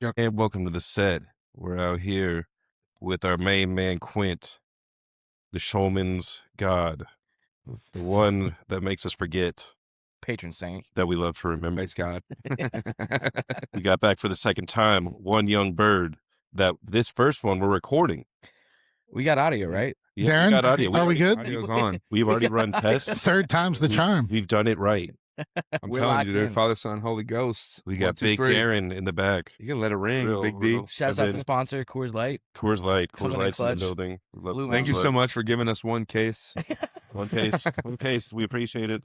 Yep. And welcome to the set. We're out here with our main man, Quint, the Schulman's God, the one that makes us forget Patron saint. that we love to remember. Praise God. We got back for the second time, one young bird, that this first one we're recording. We got audio, right? Yeah, Darren, we got audio. are we good? Audio's on. We've already run got audio. tests. Third time's the charm. We've done it right. I'm We're telling locked you, dude. in. Father, Son, Holy Ghost. We 1, got 2, Big 3. Darren in the back. You can let it ring, Real, Big D. real. Shouts And out then the sponsor, Coors Light. Coors Light. Coors Coming in Light's in the clutch. building. We love Blue Coors Thank you Light. so much for giving us one case. One case. One case. We appreciate it.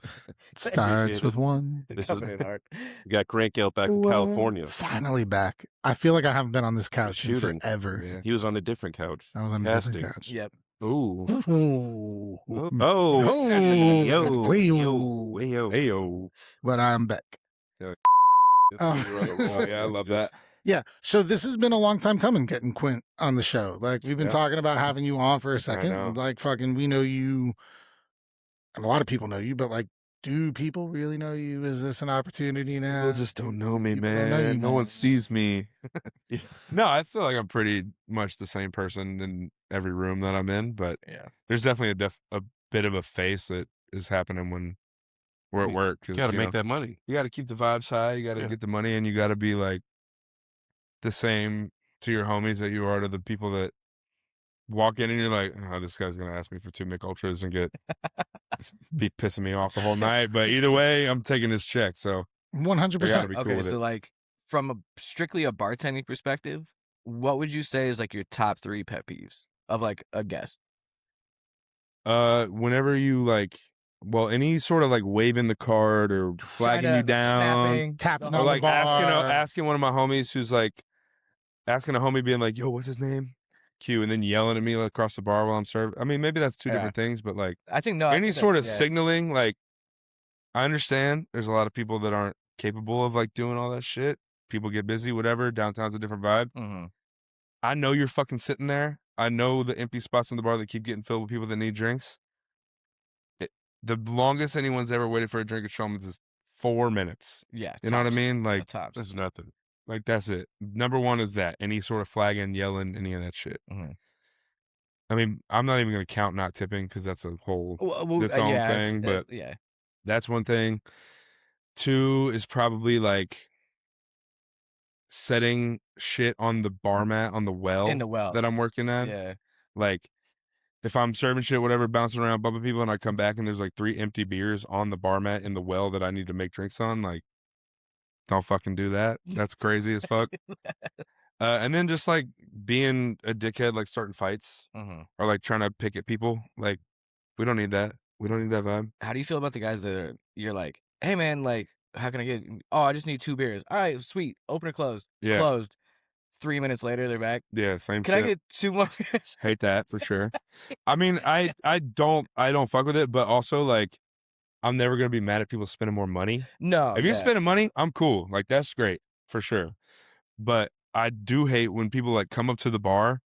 Starts Appreciate with it. one. This is, Coming in hard. we got Grant Gale back from California. Finally back. I feel like I haven't been on this couch in Shooting. forever. Yeah. He was on a different couch. I was on a Casting. different couch. Yep. Ooh. Ooh. Oh, yo, Yo. yo. Heyo. But I'm back. Oh. Oh, yeah, I love that. Yeah. So this has been a long time coming, getting Quint on the show. Like, we've been Yeah. talking about having you on for a know. second. Like, fucking, we know you, and a lot of people know you, but like, do people really know you? Is this an opportunity now? People just don't know me, People don't know man. you, No one man. sees me. Yeah. No, I feel like I'm pretty much the same person in every room that I'm in, but Yeah. there's definitely a bit of a face that is happening when we're at work. 'Cause, You gotta you make know, that money. you got to keep the vibes high. You got to Yeah. get the money, and you got to be like the same to your homies that you are to the people that walk in, and you're like, oh, this guy's gonna ask me for 2 Mick Ultras and be pissing me off the whole night. But either way, I'm taking his check, so 100%. I gotta be cool Okay, with so it. like from strictly a bartending perspective, what would you say is like your top 3 pet peeves of like a guest? Whenever you like, well, any sort of like waving the card or flagging you down, snapping, Tapping the on or the like bar. asking one of my homies who's like asking a homie being like, "Yo, what's his name?" Q, and then yelling at me like, across the bar while I'm serving. I mean, maybe that's 2 Yeah. different things, but like I think no. I any think sort of that's- yeah. signaling, like I understand there's a lot of people that aren't capable of like doing all that shit. People get busy, whatever. Downtown's a different vibe. Mhm. I know you're fucking sitting there. I know the empty spots in the bar that keep getting filled with people that need drinks. The longest anyone's ever waited for a drink at Schulman's is 4 minutes. Yeah. You know what I tops. mean? No, Like, tops. That's nothing. like that's it. Number one is that any sort of flagging, yelling, any of that shit. Mhm. I mean, I'm not even gonna count not tipping because that's a whole Well, its own yeah, thing. But yeah. that's one thing. 2 is probably like setting shit on the bar mat on the well In the well. that I'm working at. Yeah. Like, if I'm serving shit, whatever, bouncing around, bumping people, and I come back and there's like 3 empty beers on the bar mat in the well that I need to make drinks on, like, don't fucking do that. That's crazy as fuck. And then just like being a dickhead, like starting fights Mhm. or like trying to pick at people. Like, we don't need that. We don't need that vibe. How do you feel about the guys that are, you're like, hey man, like, how can I get? Oh, I just need 2 beers. All right, sweet. Open or closed? Yeah. Closed. 3 minutes later, they're back. Yeah, same Can shit. I get 2 more beers? Hate that for sure. I mean, I don't fuck with it, but also like I'm never gonna be mad at people spending more money. No. If you're yeah. spending money, I'm cool. Like, that's great for sure. But I do hate when people like come up to the bar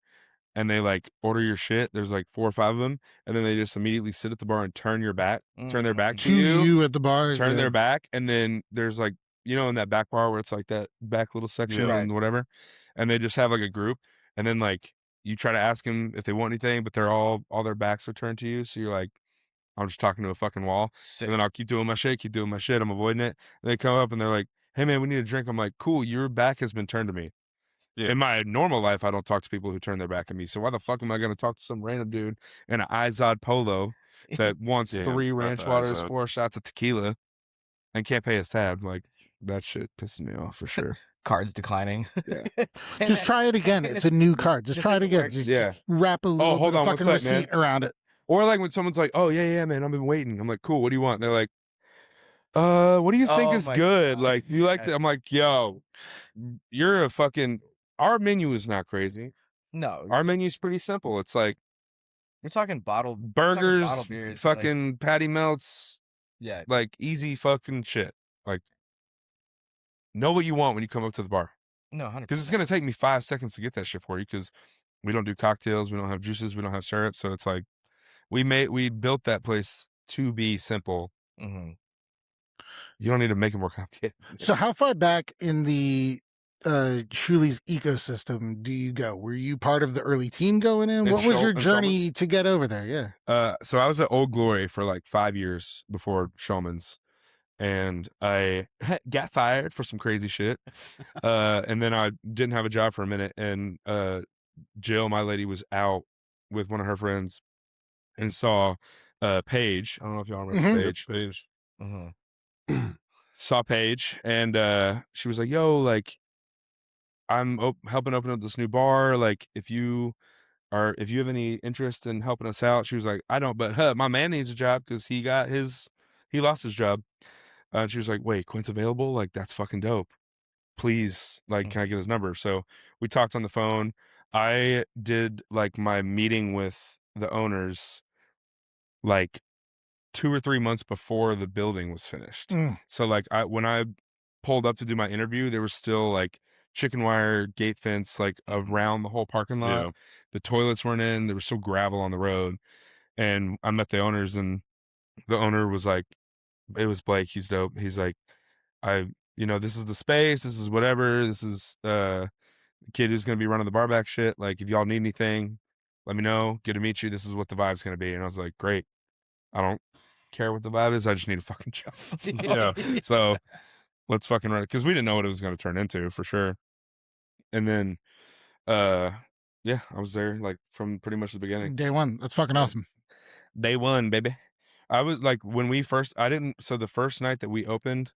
and they like order your shit. There's like 4 or 5 of them, and then they just immediately sit at the bar and turn their back Mm. to you, at the bar. turn yeah. their back, and then there's like, you know, in that back bar where it's like that back little section Right. and whatever, and they just have like a group, and then like you try to ask them if they want anything, but they're all their backs are turned to you, so you're like, I'm just talking to a fucking wall. Sick. And then I'll keep doing my shit, I'm avoiding it. And they come up and they're like, hey man, we need a drink. I'm like, cool, your back has been turned to me. Yeah. In my normal life, I don't talk to people who turn their back at me. So why the fuck am I going to talk to some random dude in an Izod polo that wants Yeah, 3 not ranch the waters, Izod. 4 shots of tequila, and can't pay his tab? Like, that shit pisses me off for sure. Cards declining. Yeah. Just try it again. It's a new card. Just try it again. Just Yeah. wrap a little hold bit of on, fucking what's up, man? receipt around it. Or like when someone's like, oh, yeah, man, I've been waiting. I'm like, cool, what do you want? And they're like, what do you think Oh is my good? God. Like, you like Yeah. that? I'm like, yo, you're a fucking, our menu is not crazy. No. Our menu's pretty simple. It's like We're talking bottled burgers, bottle beers, like- fucking patty melts, yeah. like easy fucking shit. Like, know what you want when you come up to the bar. No, 100%. Because it's going to take me 5 seconds to get that shit for you, because we don't do cocktails, we don't have juices, we don't have syrup. So it's like, we built that place to be simple. Mhm. You don't need to make it more complicated. So how far back in the Shuli's ecosystem do you go? Were you part of the early team going in? In What was your in journey Schulman's? to get over there? Yeah. So I was at Old Glory for like 5 years before Schulman's, and I got fired for some crazy shit. And then I didn't have a job for a minute, and Jill, my lady, was out with one of her friends and saw Paige. I don't know if y'all remember Mhm. Paige. Page. Saw Paige, and she was like, "Yo, like, I'm helping open up this new bar. Like, if you have any interest in helping us out," she was like, "I don't, but my man needs a job because he lost his job." And she was like, "Wait, Quint's available? Like, that's fucking dope. Please, like, can I get his number?" So we talked on the phone. I did like my meeting with the owners like 2 or 3 months before the building was finished. Mm. So like when I pulled up to do my interview, there was still like chicken wire gate fence like around the whole parking lot. Yeah. The toilets weren't in. There was still gravel on the road. And I met the owners, and the owner was like, it was Blake. He's dope. He's like, this is the space. This is whatever. This is the kid who's going to be running the bar back shit. Like, if y'all need anything, let me know. Good to meet you. This is what the vibe's going to be. And I was like, great. I don't care what the vibe is. I just need a fucking job. Yeah. So let's fucking run it. Cause we didn't know what it was going to turn into for sure. And then, yeah, I was there like from pretty much the beginning. Day one. That's fucking Yeah. awesome. Day one, baby. I was like, so the first night that we opened,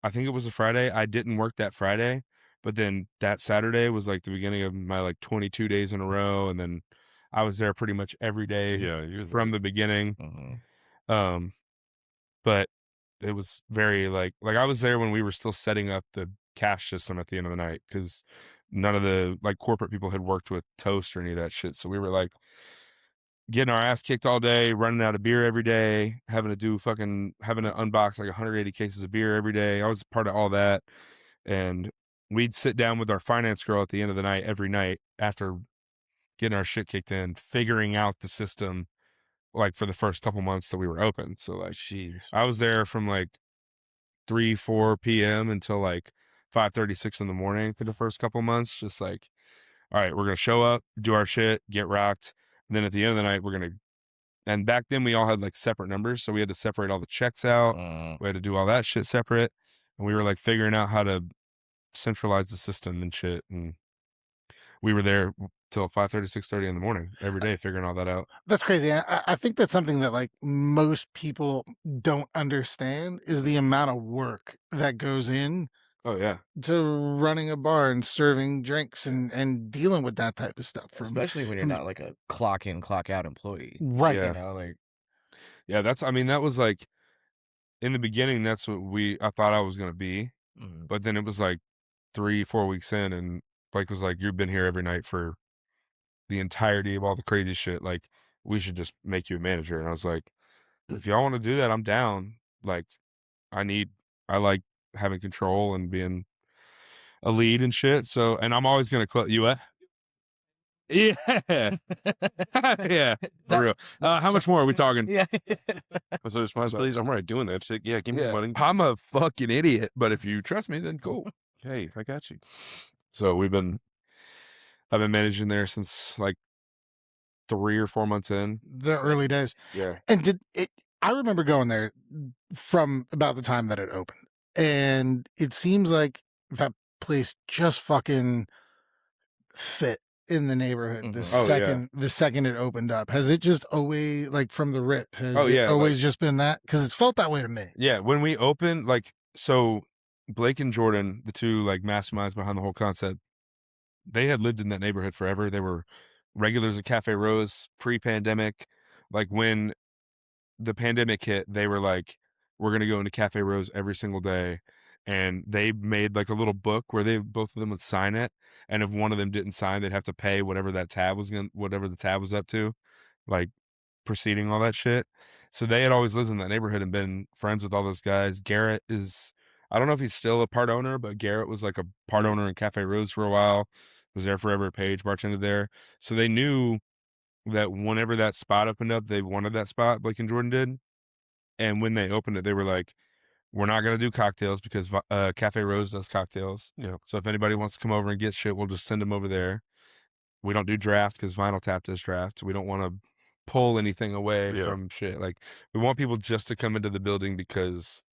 I think it was a Friday. I didn't work that Friday, but then that Saturday was like the beginning of my like 22 days in a row. And then I was there pretty much every day Yeah. You're from the beginning. But it was very like I was there when we were still setting up the cash system at the end of the night, because none of the like corporate people had worked with Toast or any of that shit. So we were like getting our ass kicked all day, running out of beer every day, having to unbox like 180 cases of beer every day. I was part of all that. And we'd sit down with our finance girl at the end of the night every night after getting our shit kicked in, figuring out the system like for the first couple months that we were open. So like, Jeez. I was there from like 3-4 p.m. until like 5:36 in the morning for the first couple months. Just like, all right, we're gonna show up, do our shit, get rocked, and then at the end of the night, we're gonna. And back then, we all had like separate numbers, so we had to separate all the checks out. We had to do all that shit separate, and we were like figuring out how to centralize the system and shit. And we were there till 5:30, 6:30 in the morning every day, figuring all that out. That's crazy. I think that's something that like most people don't understand is the amount of work that goes in Oh yeah, to running a bar and serving drinks and dealing with that type of stuff. Especially when you're not like a clock in, clock out employee. Right. You know, like yeah. That was like in the beginning. That's what I thought I was gonna be, but then it was like 3-4 weeks in, and Blake was like, "You've been here every night for the entirety of all the crazy shit. Like, we should just make you a manager." And I was like, "If y'all want to do that, I'm down. Like, I like having control and being a lead and shit. So, and I'm always gonna you what? Yeah, yeah, for real. How much more are we talking? yeah. So responsibilities. I'm already doing that. So, yeah. Give me the money. I'm a fucking idiot, but if you trust me, then cool. Hey, I got you. So I've been managing there since like 3 or 4 months in. The early days. Yeah. And I remember going there from about the time that it opened. And it seems like that place just fucking fit in the neighborhood the second it opened up. Has it just always, like, from the rip, has it always just been that? Because it's felt that way to me. Yeah, when we opened, like, so Blake and Jordan, the two like masterminds behind the whole concept, they had lived in that neighborhood forever. They were regulars at Cafe Rose pre-pandemic. Like, when the pandemic hit, they were like, we're gonna go into Cafe Rose every single day. And they made like a little book where both of them would sign it. And if one of them didn't sign, they'd have to pay whatever the tab was up to, like proceeding all that shit. So they had always lived in that neighborhood and been friends with all those guys. Garrett is, I don't know if he's still a part owner, but Garrett was like a part owner in Cafe Rose for a while, was there forever at Page, bartended there. So they knew that whenever that spot opened up, they wanted that spot, Blake and Jordan did. And when they opened it, they were like, We're not gonna do cocktails because Cafe Rose does cocktails. Yeah. So if anybody wants to come over and get shit, we'll just send them over there. We don't do draft because Vinyl Tap does draft. We don't want to pull anything away Yeah. from shit. Like, we want people just to come into the building because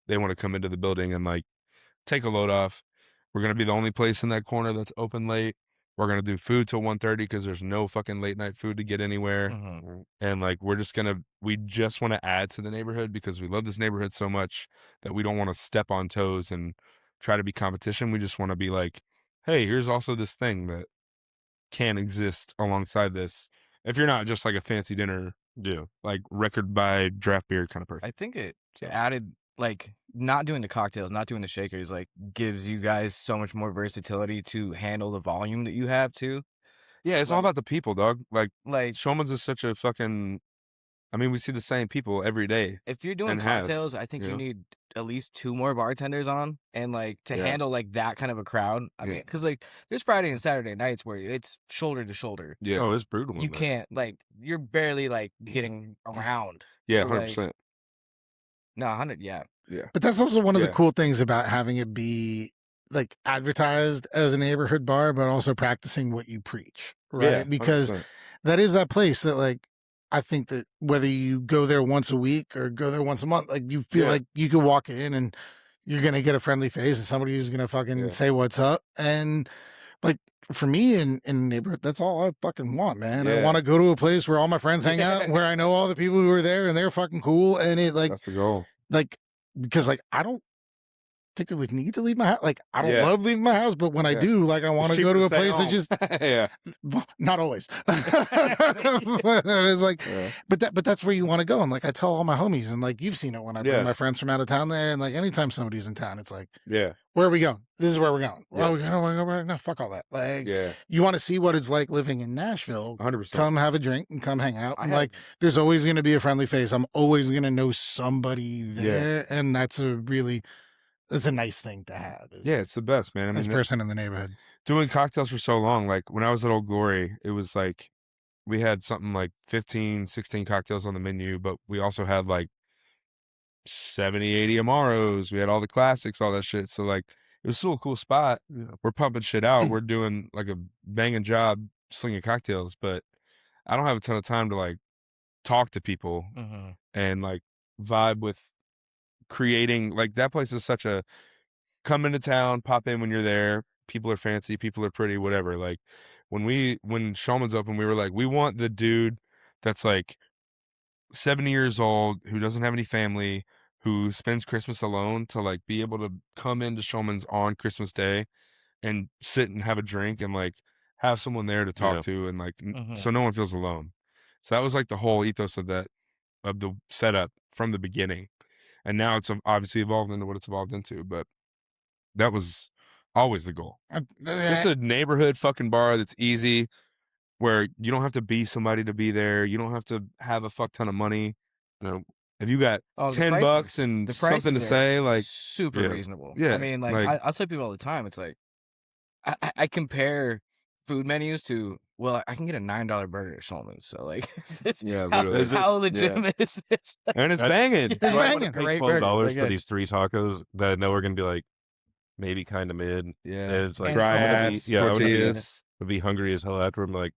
they want to come into the building and like take a load off. We're gonna be the only place in that corner that's open late. We're gonna do food till 1:30 because there's no fucking late night food to get anywhere. Mhm. And like we just want to add to the neighborhood because we love this neighborhood so much that we don't want to step on toes and try to be competition. We just want to be like, hey, here's also this thing that can exist alongside this. If you're not just like a fancy dinner, Yeah. like record by draft beer kind of person. I think it So. added, like, not doing the cocktails, not doing the shakers, like, gives you guys so much more versatility to handle the volume that you have too. Yeah, it's all Like- about the people, dog. Like Like, Schulman's is such a fucking. I mean, we see the same people every day. if you're doing and have, cocktails, I think you you know? need at least 2 more bartenders on, and like to Yeah. handle like that kind of a crowd. I Yeah. mean, because like there's Friday and Saturday nights where it's shoulder to shoulder. Yeah. Oh, it's brutal. You in there. can't like you're barely like getting around. Yeah, So, 100%. like, no, 100. Yeah, Yeah. But that's also one of the Yeah. cool things about having it be like advertised as a neighborhood bar, but also practicing what you preach, right? Yeah, Because 100%. that is that place that like I think that whether you go there once a week or go there once a month, like you feel Yeah. like you could walk in and you're gonna get a friendly face and somebody who's gonna fucking Yeah. say what's up. And like for me in the neighborhood, that's all I fucking want, man. I Yeah. want to go to a place where all my friends hang out, where I know all the people who are there and they're fucking cool. And it like That's the goal. because like I don't particularly need to leave my house. Like I don't Yeah. love leaving my house, but when I Yeah. do, like I want to go to a place that just yeah. well, not always. But it's like, Yeah. but that's where you want to go. And like I tell all my homies, and like you've seen it when I bring Yeah. my friends from out of town there, and like anytime somebody's in town, it's like, Yeah. where are we going? This is where we're going. Yeah. Oh, you don't want to go where? No, fuck all that. Like Yeah. you want to see what it's like living in Nashville. 100%. Come have a drink and come hang out. I And had- like there's always going to be a friendly face. I'm always going to know somebody there, and that's a nice thing to have. Yeah, it's the best, man. I as mean, a person in the neighborhood. doing cocktails for so long, like when I was at Old Glory, it was like we had something like 15, 16 cocktails on the menu, but we also had like 70, 80 Amaros. We had all the classics, all that shit. So like it was still a cool spot. We're pumping shit out. We're doing like a banging job slinging cocktails, but I don't have a ton of time to like talk to people Mhm. and like vibe with creating. Like that place is such a come into town, pop in when you're there. People are fancy, people are pretty, whatever. Like when Schulman's open, we were like, we want the dude that's like 70 years old, who doesn't have any family, who spends Christmas alone to like be able to come into Schulman's on Christmas Day and sit and have a drink and like have someone there to talk Yeah. to and like Mhm. so no one feels alone. So that was like the whole ethos of the setup from the beginning. And now it's obviously evolved into what it's evolved into, but that was always the goal. Just a neighborhood fucking bar that's easy, where you don't have to be somebody to be there. You don't have to have a fuck ton of money. You know, if you got Oh, the $10 prices- and the something to prices are say, like super yeah. reasonable. Yeah, I mean, like, like- I'll tell people all the time. It's like I compare food menus to, well, I can get a $9 burger at Schulman's. So like, this, Yeah, how, literally. how legitimate is this? and it's That- banging. It's So I banging. would've paid Great $12 burger. for Like, these 3 tacos that I know are gonna be like maybe kind of mid. Yeah, And it's like Dry I'm gonna ass be, yeah, I'm gonna tortillas. be hungry as hell after. I'm like,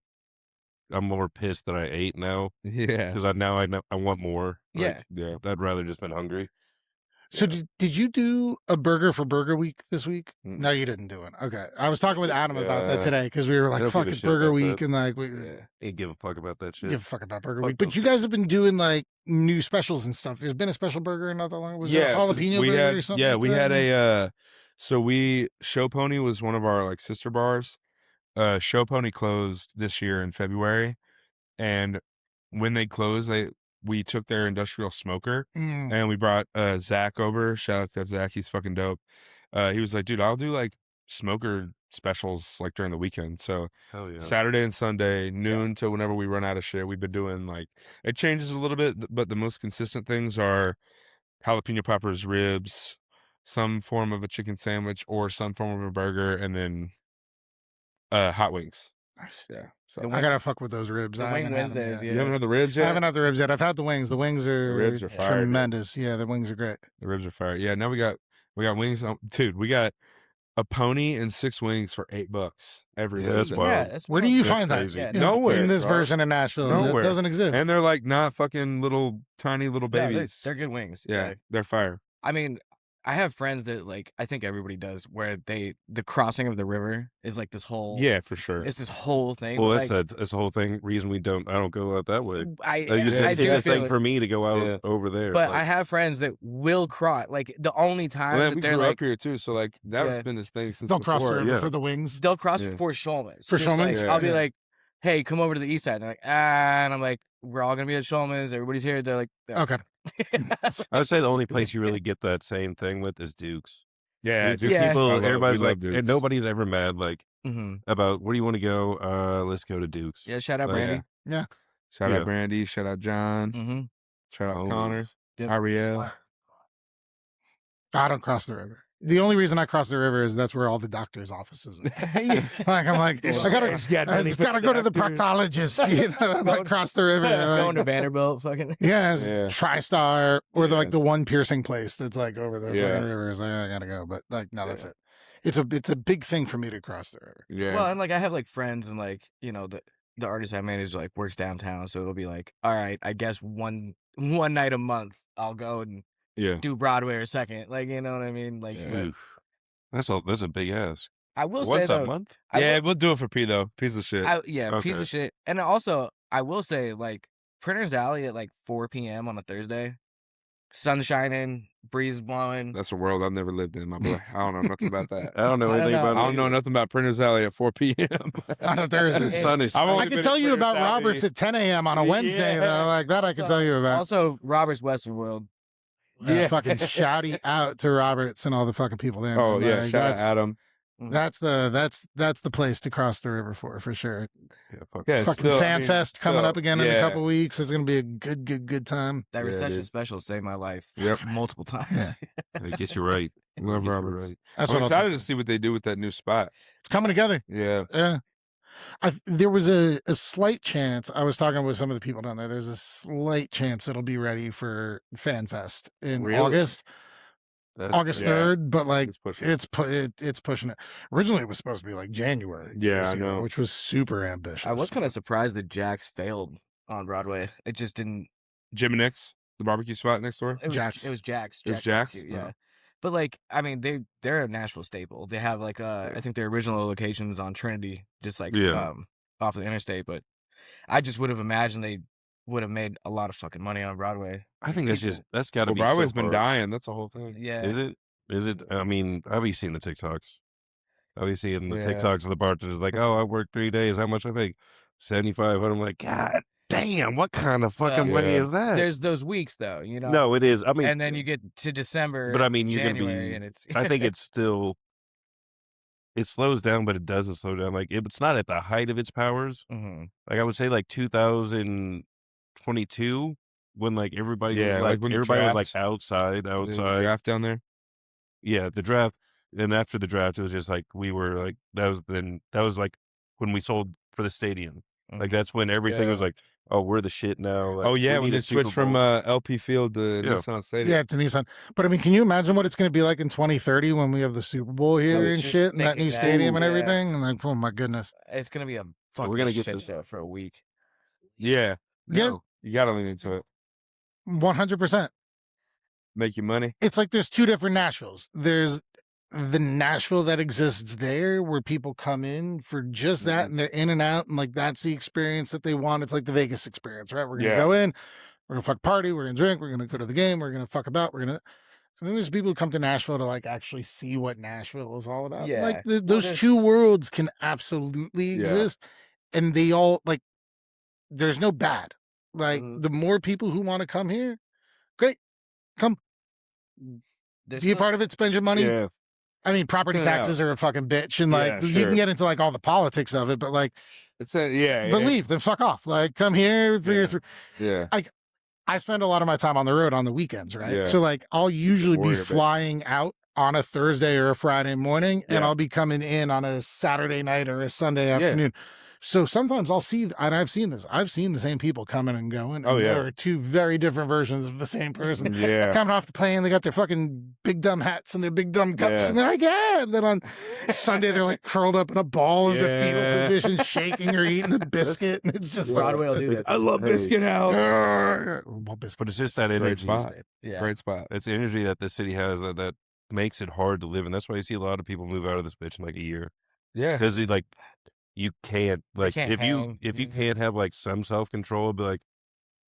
I'm more pissed that I ate now Yeah, because I know I want more. Like, yeah. I'd rather just been hungry. So did you do a burger for Burger Week this week? Mm-mm. No, you didn't do it. Okay, I was talking with Adam about that Yeah. today because we were I like, don't "Fuck give a it's shit Burger about Week," that. and like we Ain't give a fuck about that shit. give a fuck about Burger Fuck Week. But those you guys have been doing like new specials and stuff. There's been a special burger not that long. Was there a Yes, jalapeno we burger had, or something? yeah, like we that? had a Show Pony was one of our like sister bars. Show Pony closed this year in February, and when they closed, we took their industrial smoker Mm. and we brought Zach over. Shout out to Zach, he's fucking dope. He was like, dude, I'll do like smoker specials like during the weekend. So Hell yeah. Saturday and Sunday, noon to whenever we run out of shit, we've been doing like, it changes a little bit, but the most consistent things are jalapeno poppers, ribs, some form of a chicken sandwich or some form of a burger, and then hot wings. Yeah. So The I gotta fuck with those ribs. the I wing haven't had them Wednesdays, yet. you haven't had the ribs I yet? haven't had the ribs yet. I've had the wings. The wings are ribs are fire, dude. tremendous. Yeah, the wings are great. The ribs are fire. Yeah. Now we got wings. Dude, we got a pony and 6 wings for $8 every Yeah, that's Sunday. wild. Yeah, that's Where do wild. you That's find that? crazy. Yeah, Nowhere, in this bro. version of Nashville. Nowhere. It doesn't exist. And they're like not fucking little tiny little No, babies. they're good wings. yeah, they're fire. I mean, I have friends that like I think everybody does where the crossing of the river is like this whole Yeah, for sure. it's this whole thing. Well, but, that's the whole thing. Reason I don't go out that way. I It's, I it's do a feel thing it. for me to go out Yeah. over there. But like, I have friends that will cross. Like the only time Well, then that we they're grew like up here too, so like that's Yeah. been this thing since They'll cross the before. river yeah. for the wings. they'll cross Yeah. for Schulman's. For Just like, Schulman's? I'll be Yeah. like, hey, come over to the east side. They're like, and I'm like, we're all gonna be at Schulman's. Everybody's here. They're like, Okay. I would say the only place you really get that same thing with is Duke's. Yeah, Duke's Duke's Yeah. people, I love- everybody's we love like, and Duke's. nobody's ever mad like Mhm. about where do you want to go? Let's go to Duke's. Yeah, shout out Like, Brandy. Shout Yeah. out Brandy. Shout out John. Mm-hmm. Shout out Always. Connor. Yep. Ariel. I don't cross the river. The only reason I cross the river is that's where all the doctors' offices are. Like I'm like, I gotta go to the proctologist. You know, like cross the river. Going to Like, Vanderbilt, fucking. yeah, it's Yeah. TriStar or Yeah. like the one piercing place that's like over the Yeah. fucking river. It's like I gotta go, but like no, that's Yeah. it. It's a big thing for me to cross the river. Yeah. Well, and like I have like friends and like the artist I manage like works downtown, so it'll be like, all right, I guess one night a month I'll go and yeah. do Broadway or second, like you know what I mean, like. Yeah. but Oof. That's a big ask. I will say Once though, a month? I Yeah, will- we'll do it for P though. Piece of shit. piece Okay. of shit, and also I will say like Printer's Alley at like 4 p.m. on a Thursday, sun shining, breeze blowing. That's a world I've never lived in, my boy. I don't know nothing about that. I don't know I don't anything know. about I it. don't know nothing about Printer's Alley at 4 p.m. On a Thursday. The sun is. I've I only can been tell at you Printer's about Alley. Roberts at 10 a.m. on a Wednesday, Yeah. though. Like that I can tell you about. Also, Robert's Western World. Yeah. Fucking shouty out to Roberts and all the fucking people there. Oh man. yeah, Like, shout out that's, Adam. that's the place to cross the river for sure. Yeah, fuck. Yeah, Fucking still, I Fan mean, Fest coming still, up again in a yeah. couple weeks. It's gonna be a good time. That Yeah, reception dude. special saved my life Yep. multiple times. Yeah. It gets you right. Love Get you Roberts. right. That's I'm what I'll excited say. to see what they do with that new spot. It's coming together. Yeah. Yeah. There was a slight chance. I was talking with some of the people down there. There's a slight chance it'll be ready for Fan Fest in Really? August, That's August yeah. 3rd. But like It's pushing. it's pushing it. Originally, it was supposed to be like January. Yeah, this I year, know. which was super ambitious. I was kind of surprised that Jack's failed on Broadway. It just didn't. Jim and Nick's, the barbecue spot next door. It was Jack's. It was Jack's. It was Jack's Jack's? Barbecue, yeah. Oh. But like, I mean, they're a Nashville staple. They have like I think their original locations on Trinity, just like Yeah. off the interstate. But I just would have imagined they would have made a lot of fucking money on Broadway. I think that's People- that's got to Well, be. Broadway's so been hard. dying. That's the whole thing. Yeah. Is it? Is it? I mean, I'll be seeing the TikToks. I'll be seeing the Yeah. TikToks of the bartenders like, oh, I worked 3 days. How much I make? 75. And I'm like, God damn, what kind of fucking money Yeah. is that? There's those weeks though, you know. No, it is. I mean, and then you get to December. but I mean, you're gonna January, be. and it's. I think it's still. It slows down, but it doesn't slow down. Like it's not at the height of its powers. Mhm. Like I would say, like 2022, when like everybody Yeah, was like like when the everybody was like draft- outside. The draft down there. Yeah, the draft. And after the draft, it was just like we were like that was like when we sold for the stadium. Like that's when everything was Yeah. like, oh, we're the shit now. Like, Oh we yeah, when need they a Super switched from Bowl. LP Field to Yeah. Nissan Stadium. Yeah, to Nissan. But I mean, can you imagine what it's going to be like in 2030 when we have the Super Bowl here was and just shit, and that new thinking that. stadium and Yeah. everything? And like, oh my goodness. It's gonna be a fucking gonna get shit this- show for a week. Yeah, Yeah, No. you gotta lean into it. 100%. Make you money. It's like there's two different Nashvilles. There's the Nashville that exists there where people come in for just that and they're in and out and like that's the experience that they want. It's like the Vegas experience, right? We're gonna Yeah. go in, we're gonna fuck party, we're gonna drink, we're gonna go to the game, we're gonna fuck about, and then there's people who come to Nashville to like actually see what Nashville is all about. Yeah. Like Well, those there's- two worlds can absolutely Yeah. exist. And they all like there's no bad. Like Mhm. the more people who want to come here, great. Come There's be a still- part of it, spend your money. Yeah, I mean, property Chill out. taxes are a fucking bitch, and like Yeah, you sure. can get into like all the politics of it, but like, It's a yeah. but leave, then fuck off. Like, come here for your. Yeah. I spend a lot of my time on the road on the weekends, right? Yeah. So like, I'll usually be Worry a bit. flying out on a Thursday or a Friday morning, and Yeah. I'll be coming in on a Saturday night or a Sunday afternoon. So sometimes I'll see, and I've seen this. I've seen the same people coming and going. And Oh, yeah. there are two very different versions of the same person. Yeah. Coming off the plane, they got their fucking big dumb hats and their big dumb cups, Yeah. and they're like, yeah. And then on Sunday, they're like curled up in a ball in the fetal Yeah. position, shaking or eating a biscuit, and it's just like, Broadway will do that. I love Hey. Biscuit House. well, biscuit. But it's just that Great energy. spot. Yeah. Great spot. It's the energy that the city has that makes it hard to live, and that's why you see a lot of people move out of this bitch in like a year Yeah. because like you can't like can't if you hang. if you Mhm. can't have like some self control, be like,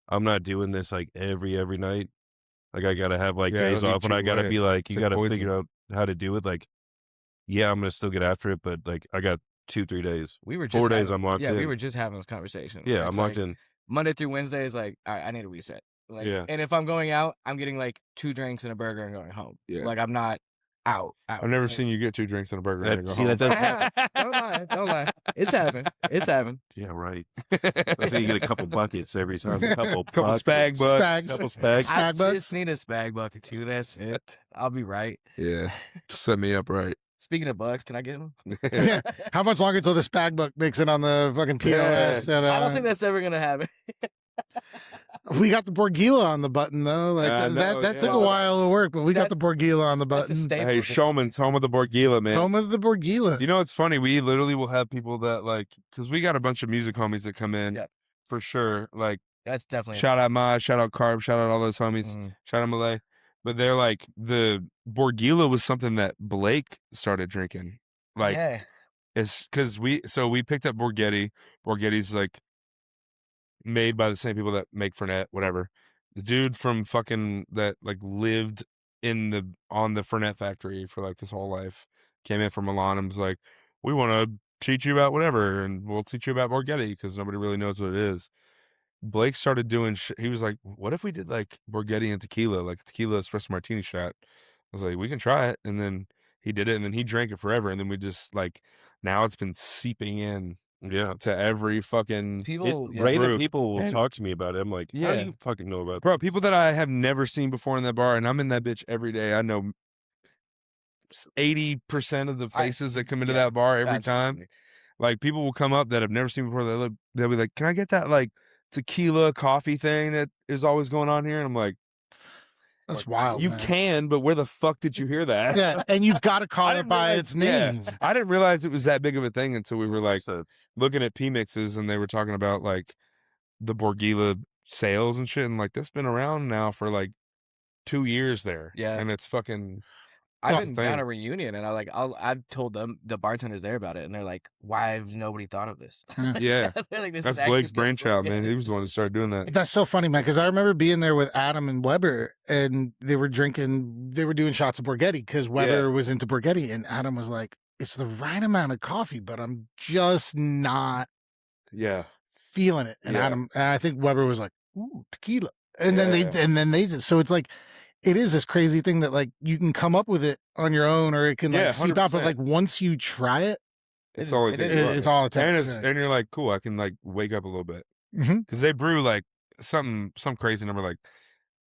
I'm not doing this like every night. Like I gotta have like Yeah, days it'll off, eat and you I gotta away. be like, It's you like gotta poison. figure out how to do it. Like, yeah, I'm gonna still get after it, but like I got 2-3 days. We were just 4 days having- I'm locked Yeah, in. we were just having this conversation. Yeah, It's I'm locked like, in. Monday through Wednesday is like, all right, I need a reset. Like, Yeah. and if I'm going out, I'm getting like 2 drinks and a burger and going home. Yeah. Like I'm not out. I've never Like- seen you get 2 drinks and a burger. and then go See, home. that doesn't happen. Don't lie. Don't lie. It's happened. It's happened. Yeah, right. Let's say you get a couple buckets every time. A couple Couple spag buckets. bucks. Spags. Couple spags. I Spag bucks? just need a spag bucket too. That's it. I'll be right. Yeah. Set me up right. Speaking of bucks, can I get them? Yeah. How much longer until the spag buck makes it on the fucking POS? And, I don't think that's ever gonna happen. we got the Borgila on the button though. Like I that know, took yeah. a while to work, but we got That- the Borgila on the That's a button. staple. Hey, Schulman's home of the Borgila, man. Home of the Borgila. You know, it's funny. We literally will have people that like, because we got a bunch of music homies that come in Yep. for sure. Like, That's definitely. shout out Maj, shout out Carb, shout out all those homies, Mhm. shout out Malay. But they're like, the Borgila was something that Blake started drinking. Like, yeah. it's because we picked up Borghetti. Borghetti's like made by the same people that make Fernet, whatever. The dude from fucking that like lived on the Fernet factory for like his whole life came in from Milan and was like, we want to teach you about whatever, and we'll teach you about Borghetti because nobody really knows what it is. Blake started doing he was like, what if we did like Borghetti and tequila, like a tequila espresso martini shot? I was like, we can try it. And then he did it, and then he drank it forever, and then we just like, now it's been seeping in Yeah. to every fucking People. Yeah. Random Group. people will And- talk to me about it. I'm like, how Yeah. do you fucking know about bro, people that I have never seen before in that bar, and I'm in that bitch every day. I know 80% of the faces that come into yeah, that bar every time. Absolutely. Like, people will come up that I've never seen before. They'll be like, can I get that like tequila coffee thing that is always going on here? And I'm like, That's wild. you man. can, but where the fuck did you hear that? Yeah, and you've got to call I it didn't by realize- its yeah. name. I didn't realize it was that big of a thing until we were like So, looking at P mixes, and they were talking about like the Borgila sales and shit, and like that's been around now for like 2 years there. Yeah. And it's fucking I've That's been the down thing. a reunion, and I've told them, the bartenders there, about it, and they're like, "Why have nobody thought of this?" yeah. They're like, "This That's is actually Blake's good brainchild, work." man. He was the one who started doing that. That's so funny, man, because I remember being there with Adam and Weber, and they were doing shots of Borghetti because Weber was into Borghetti, and Adam was like, it's the right amount of coffee, but I'm just not Yeah. feeling it. And Yeah. and I think Weber was like, ooh, tequila. And then Yeah. they just, so it's like, it is this crazy thing that like you can come up with it on your own, or it can like Yeah, seep out, but 100%. like once you try it, It's It all is- it it takes. is. it's all it And takes. it's and you're like, cool, I can like wake up a little bit. Mhm. Because they brew like some crazy number, like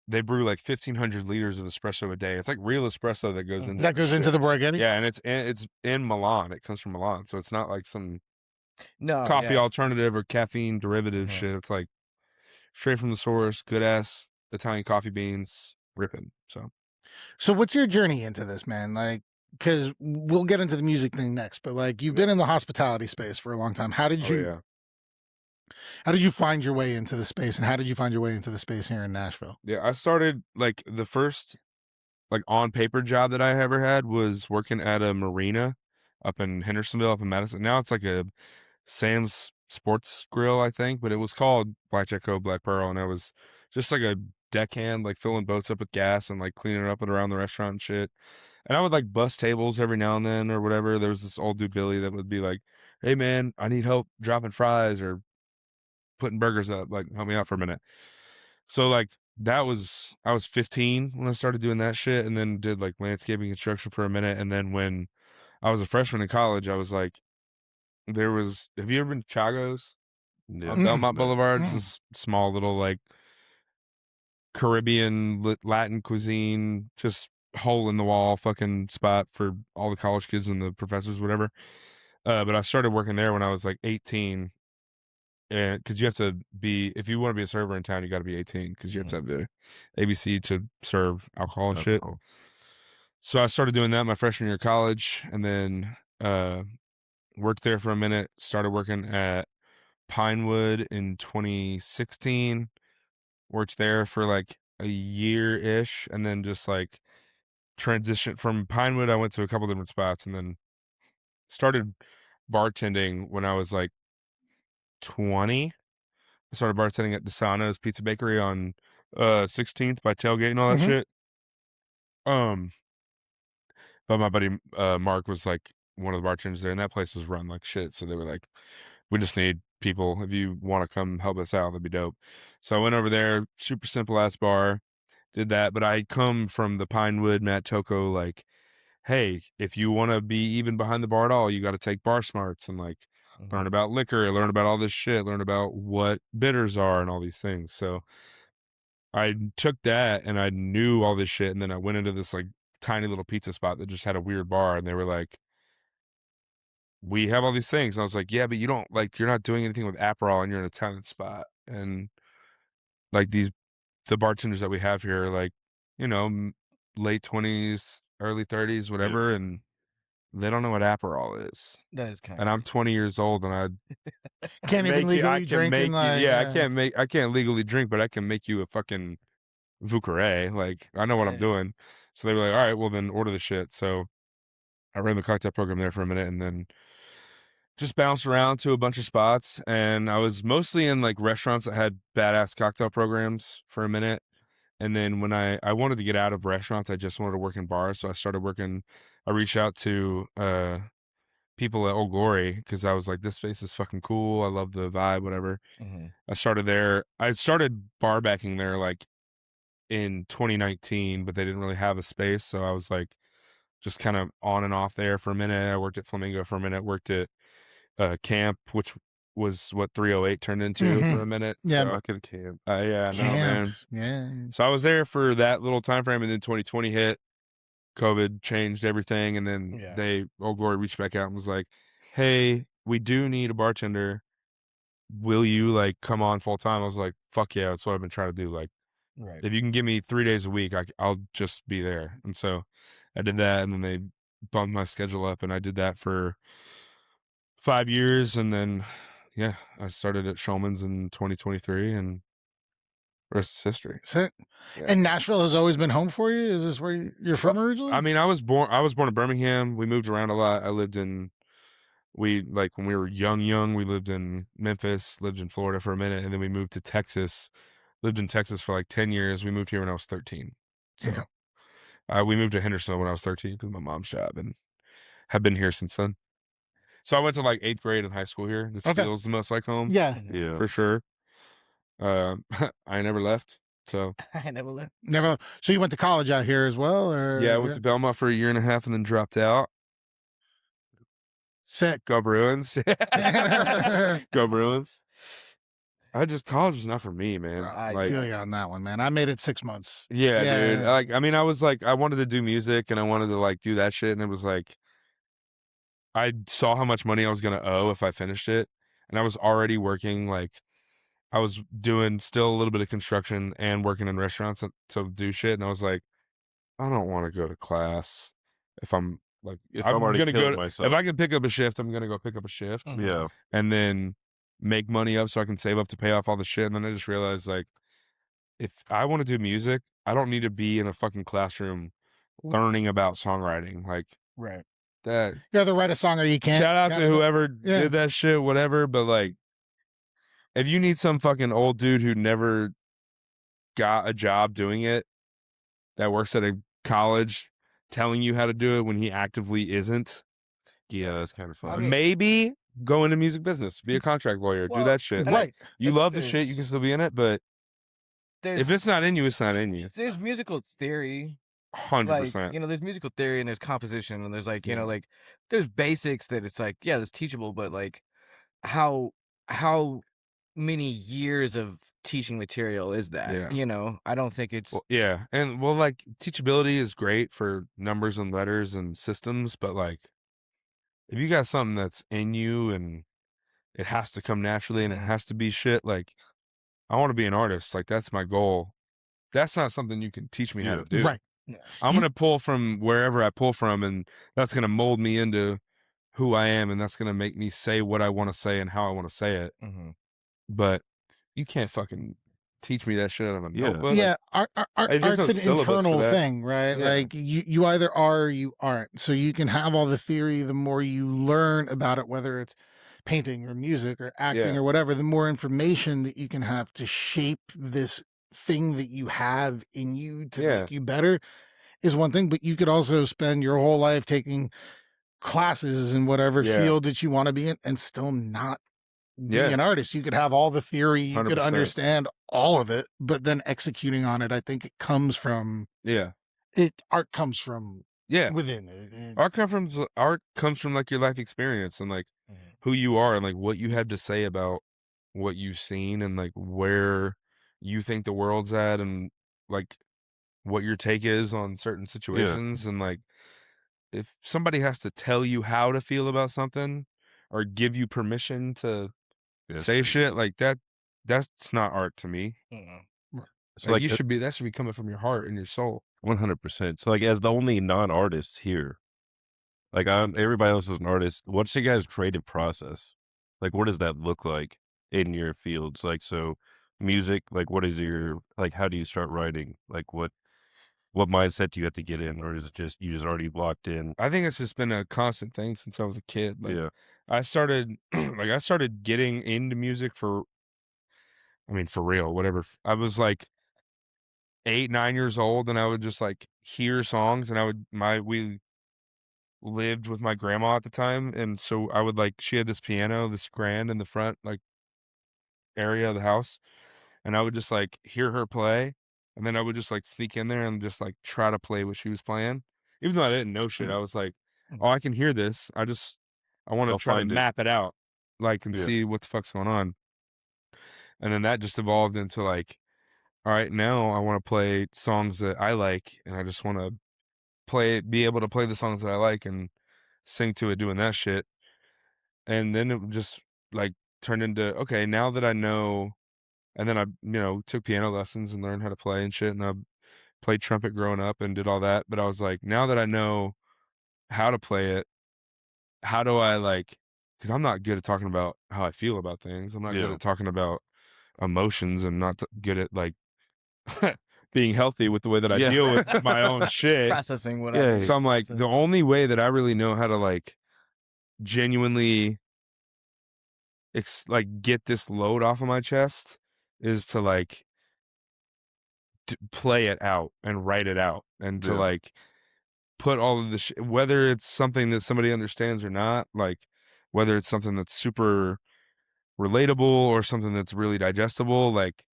they brew like 1,500 liters of espresso a day. It's like real espresso that goes into That goes into the Borghetti. yeah, and it's in Milan. It comes from Milan, so it's not like some No coffee yeah. alternative or caffeine derivative Mhm. shit. It's like straight from the source, good ass Italian coffee beans, ripping. So what's your journey into this, man? Like, because we'll get into the music thing next, but like you've been in the hospitality space for a long time. How did you find your way into the space, and how did you find your way into the space here in Nashville? Yeah, I started like the first like on paper job that I ever had was working at a marina up in Hendersonville, up in Madison. Now it's like a Sam's Sports Grill, I think, but it was called Blackjack Cove Black Pearl, and I was just like a deckhand, like filling boats up with gas and like cleaning up and around the restaurant and shit. And I would like bust tables every now and then or whatever. There was this old dude Billy that would be like, "Hey man, I need help dropping fries or putting burgers up. Like, help me out for a minute." So like I was 15 when I started doing that shit, and then did like landscaping construction for a minute. And then when I was a freshman in college, I was like, have you ever been to Chagos Yeah. on Belmont No. Boulevard? It's this small little like Caribbean Latin cuisine, just hole in the wall fucking spot for all the college kids and the professors, whatever. But I started working there when I was like 18, and because you have to be, if you want to be a server in town, you got to be 18 because you have to have the ABC to serve alcohol and shit. Alcohol. So I started doing that my freshman year of college, and then worked there for a minute. Started working at Pinewood in 2016. Worked there for like a year-ish, and then just like transitioned from Pinewood. I went to a couple different spots, and then started bartending when I was like 20. I started bartending at Desano's Pizza Bakery on 16th by Tailgate and all that Mhm. shit. But my buddy Mark was like one of the bartenders there, and that place was run like shit. So they were like, "We just need people. If you want to come help us out, that'd be dope." So I went over there, super simple ass bar, did that. But I come from the Pinewood, Matt Toko, like, hey, if you want to be even behind the bar at all, you got to take bar smarts and like learn about liquor, learn about all this shit, learn about what bitters are and all these things. So I took that and I knew all this shit, and then I went into this like tiny little pizza spot that just had a weird bar, and they were like, "We have all these things." And I was like, "Yeah, but you don't like you're not doing anything with Aperol, and you're in a Italian spot." And like the bartenders that we have here are like, you know, late 20s, early 30s, whatever, and they don't know what Aperol is. That is kind And of I'm 20 years old, and I Can't even make you, I legally can drink make in you, like yeah, I can't legally drink, but I can make you a fucking Vucare. Like, I know what I'm doing. So they were like, all right, well then order the shit. So I ran the cocktail program there for a minute, and then just bounced around to a bunch of spots. And I was mostly in like restaurants that had badass cocktail programs for a minute. And then when I wanted to get out of restaurants, I just wanted to work in bars. So I reached out to people at Old Glory because I was like, this space is fucking cool. I love the vibe, whatever. I started there. I started bar backing there like in 2019, but they didn't really have a space. So I was like just kind of on and off there for a minute. I worked at Flamingo for a minute, worked at Camp, which was what 308 turned into for a minute. Yeah. So Fucking camp. yeah, no, man. Yeah. So I was there for that little time frame, and then 2020 hit. COVID changed everything, and then Old Glory reached back out and was like, "Hey, we do need a bartender. Will you like come on full time?" I was like, "Fuck yeah, that's what I've been trying to do. Like, right. if you can give me 3 days a week, I'll just be there." And so I did that, and then they bumped my schedule up, and I did that for 5 years, and then yeah, I started at Schulman's in 2023, and the rest is history. So, Yeah. and Nashville has always been home for you? Is this where you're from originally? I mean, I was born in Birmingham. We moved around a lot. I lived in like when we were young, we lived in Memphis, lived in Florida for a minute, and then we moved to Texas. Lived in Texas for like 10 years. We moved here when I was 13. So we moved to Hendersonville when I was 13 because my mom's job, and have been here since then. So I went to like 8th grade in high school here. This feels the most like home. Yeah. Yeah. For sure. I never left. So I never left. Never. So you went to college out here as well, or yeah, I went to Belmont for a year and a half and then dropped out. Sick. Go Bruins. Go Bruins. College was not for me, man. I Like, feel you on that one, man. I made it 6 months. yeah, dude. Yeah. Like, I mean, I was like, I wanted to do music and I wanted to like do that shit, and it was like, I saw how much money I was gonna owe if I finished it, and I was already working. Like, I was doing still a little bit of construction and working in restaurants to do shit, and I was like, I don't want to go to class if I'm like, If I'm already gonna killing go. myself. If I can pick up a shift, I'm gonna go pick up a shift. Yeah. And then make money up so I can save up to pay off all the shit. And then I just realized, like, if I want to do music, I don't need to be in a fucking classroom learning about songwriting. Like, Right. that. You have to write a song or you can't. Shout out to kinda- whoever yeah. did that shit, whatever. But like, if you need some fucking old dude who never got a job doing it, that works at a college telling you how to do it when he actively isn't, Yeah, that's kind of fun. mean- maybe go into music business, be a contract lawyer, do Well, that shit. and Right. You I love think the shit, you can still be in it, but There's if it's not in you, it's not in you. there's musical theory, 100%. like, you know, there's musical theory and there's composition and there's like, you Yeah. know, like there's basics that it's like, yeah, that's teachable, but like how many years of teaching material is that? Yeah. You know, I don't think it's Well, yeah. And well, like, teachability is great for numbers and letters and systems, but like, if you got something that's in you and it has to come naturally and it has to be shit, like, I want to be an artist. Like, that's my goal. That's not something you can teach me how to do. Right. Yeah. I'm You- going to pull from wherever I pull from, and that's going to mold me into who I am, and that's going to make me say what I want to say and how I want to say it. But you can't fucking teach me that shit out of a Yeah. notebook. yeah, There's art's no an syllabus for internal that. thing, right? Yeah. Like you either are or you aren't. So you can have all the theory. The more you learn about it, whether it's painting or music or acting Yeah. or whatever, the more information that you can have to shape this thing that you have in you to Yeah. make you better is one thing. But you could also spend your whole life taking classes in whatever Yeah. field that you want to be in and still not be Yeah. an artist. You could have all the theory, you could 100%. understand all of it, but then executing on it, I think it comes from Yeah. art comes from Yeah. within it. Art comes from like your life experience and like who you are and like what you have to say about what you've seen and like where you think the world's at and like what your take is on certain situations and like if somebody has to tell you how to feel about something or give you permission to say shit like that's not art to me. So Like like that should be coming from your heart and your soul. 100%. So like as the only non-artist here, like everybody else is an artist. What's your guys' creative process? Like, what does that look like in your fields? Like, so music. Like, what is your like? How do you start writing? Like, what mindset do you have to get in, or is it just you just already locked in? I think it's just been a constant thing since I was a kid. Like Yeah, I started I started getting into music for real, whatever. I was like 8, 9 years old and I would just like hear songs and we lived with my grandma at the time and so I would like she had this piano, this grand in the front like area of the house and I would just like hear her play and then I would just like sneak in there and just like try to play what she was playing. Even though I didn't know shit, I was like, "Oh, I can hear this. I want to I'll try to find it. map it out like and Yeah, see what the fuck's going on." And then that just evolved into like, all right, now I want to play songs that I like and I just want to be able to play the songs that I like and sing to it doing that shit. And then it just like turned into, okay, now that I know, and then I, took piano lessons and learned how to play and shit. And I played trumpet growing up and did all that. But I was like, now that I know how to play it, how do I like, because I'm not good at talking about how I feel about things. I'm not good Yeah. at talking about emotions and not good at like being healthy with the way that I Yeah. deal with my own shit. Processing whatever. So I'm like, the only way that I really know how to like genuinely like get this load off of my chest is to like play it out and write it out and to Yeah. like put all of the whether it's something that somebody understands or not, like whether it's something that's super relatable or something that's really digestible, like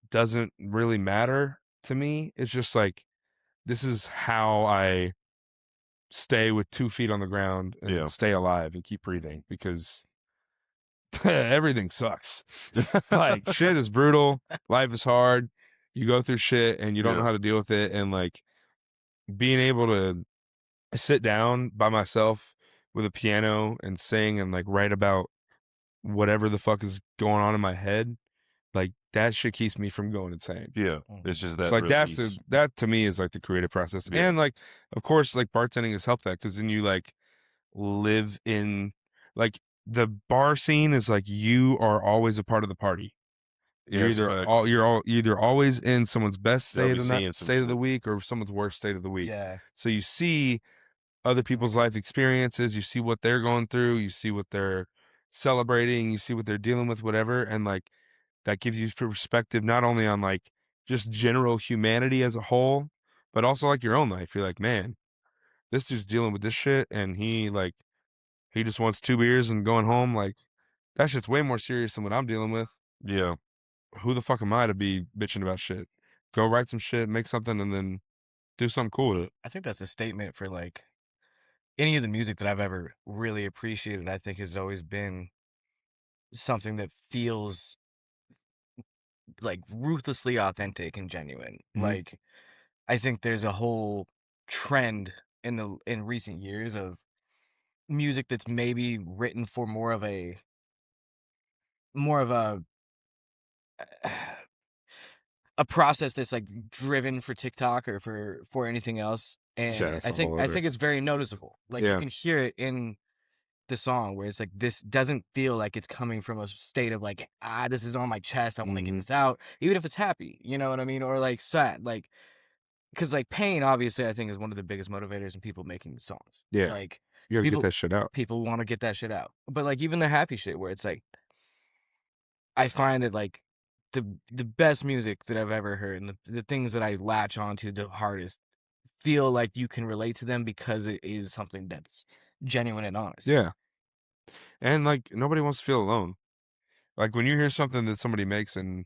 doesn't really matter to me. It's just like this is how I stay with 2 feet on the ground and Yeah. stay alive and keep breathing because everything sucks. Like shit is brutal. Life is hard. You go through shit and you don't know Yeah. how to deal with it. And like being able to sit down by myself with a piano and sing and like write about whatever the fuck is going on in my head, like that shit keeps me from going insane. Yeah. It's just that So like release. that to me is like the creative process. Yeah. And like of course like bartending has helped that because then you like live in like the bar scene is like you are always a part of the party. You're Yes, fact. you're either always in someone's best They'll be state seeing some of the shit. week or someone's worst state of the week. Yeah. So you see other people's life experiences, you see what they're going through, you see what they're celebrating, you see what they're dealing with, whatever, and like that gives you perspective not only on like just general humanity as a whole, but also like your own life. You're like, man, this dude's dealing with this shit, and he just wants 2 beers and going home. Like that shit's way more serious than what I'm dealing with. Yeah. Who the fuck am I to be bitching about shit? Go write some shit, make something, and then do something cool with it. I think that's a statement for like any of the music that I've ever really appreciated. I think has always been something that feels like ruthlessly authentic and genuine. Like I think there's a whole trend in recent years of music that's maybe written for more of a a process that's like driven for TikTok or for anything else. And that's I a think whole I other- think it's very noticeable. Like you Yeah. can hear it in the song where it's like this doesn't feel like it's coming from a state of like, this is on my chest, I want to get Mhm. this out, even if it's happy, you know what I mean, or like sad, like because like pain obviously I think is one of the biggest motivators in people making songs. Yeah. Like You gotta people get that shit out. people want to get that shit out, but like even the happy shit where it's like I find that like the best music that I've ever heard and the things that I latch onto the hardest feel like you can relate to them because it is something that's genuine and honest. Yeah. And like nobody wants to feel alone. Like when you hear something that somebody makes, and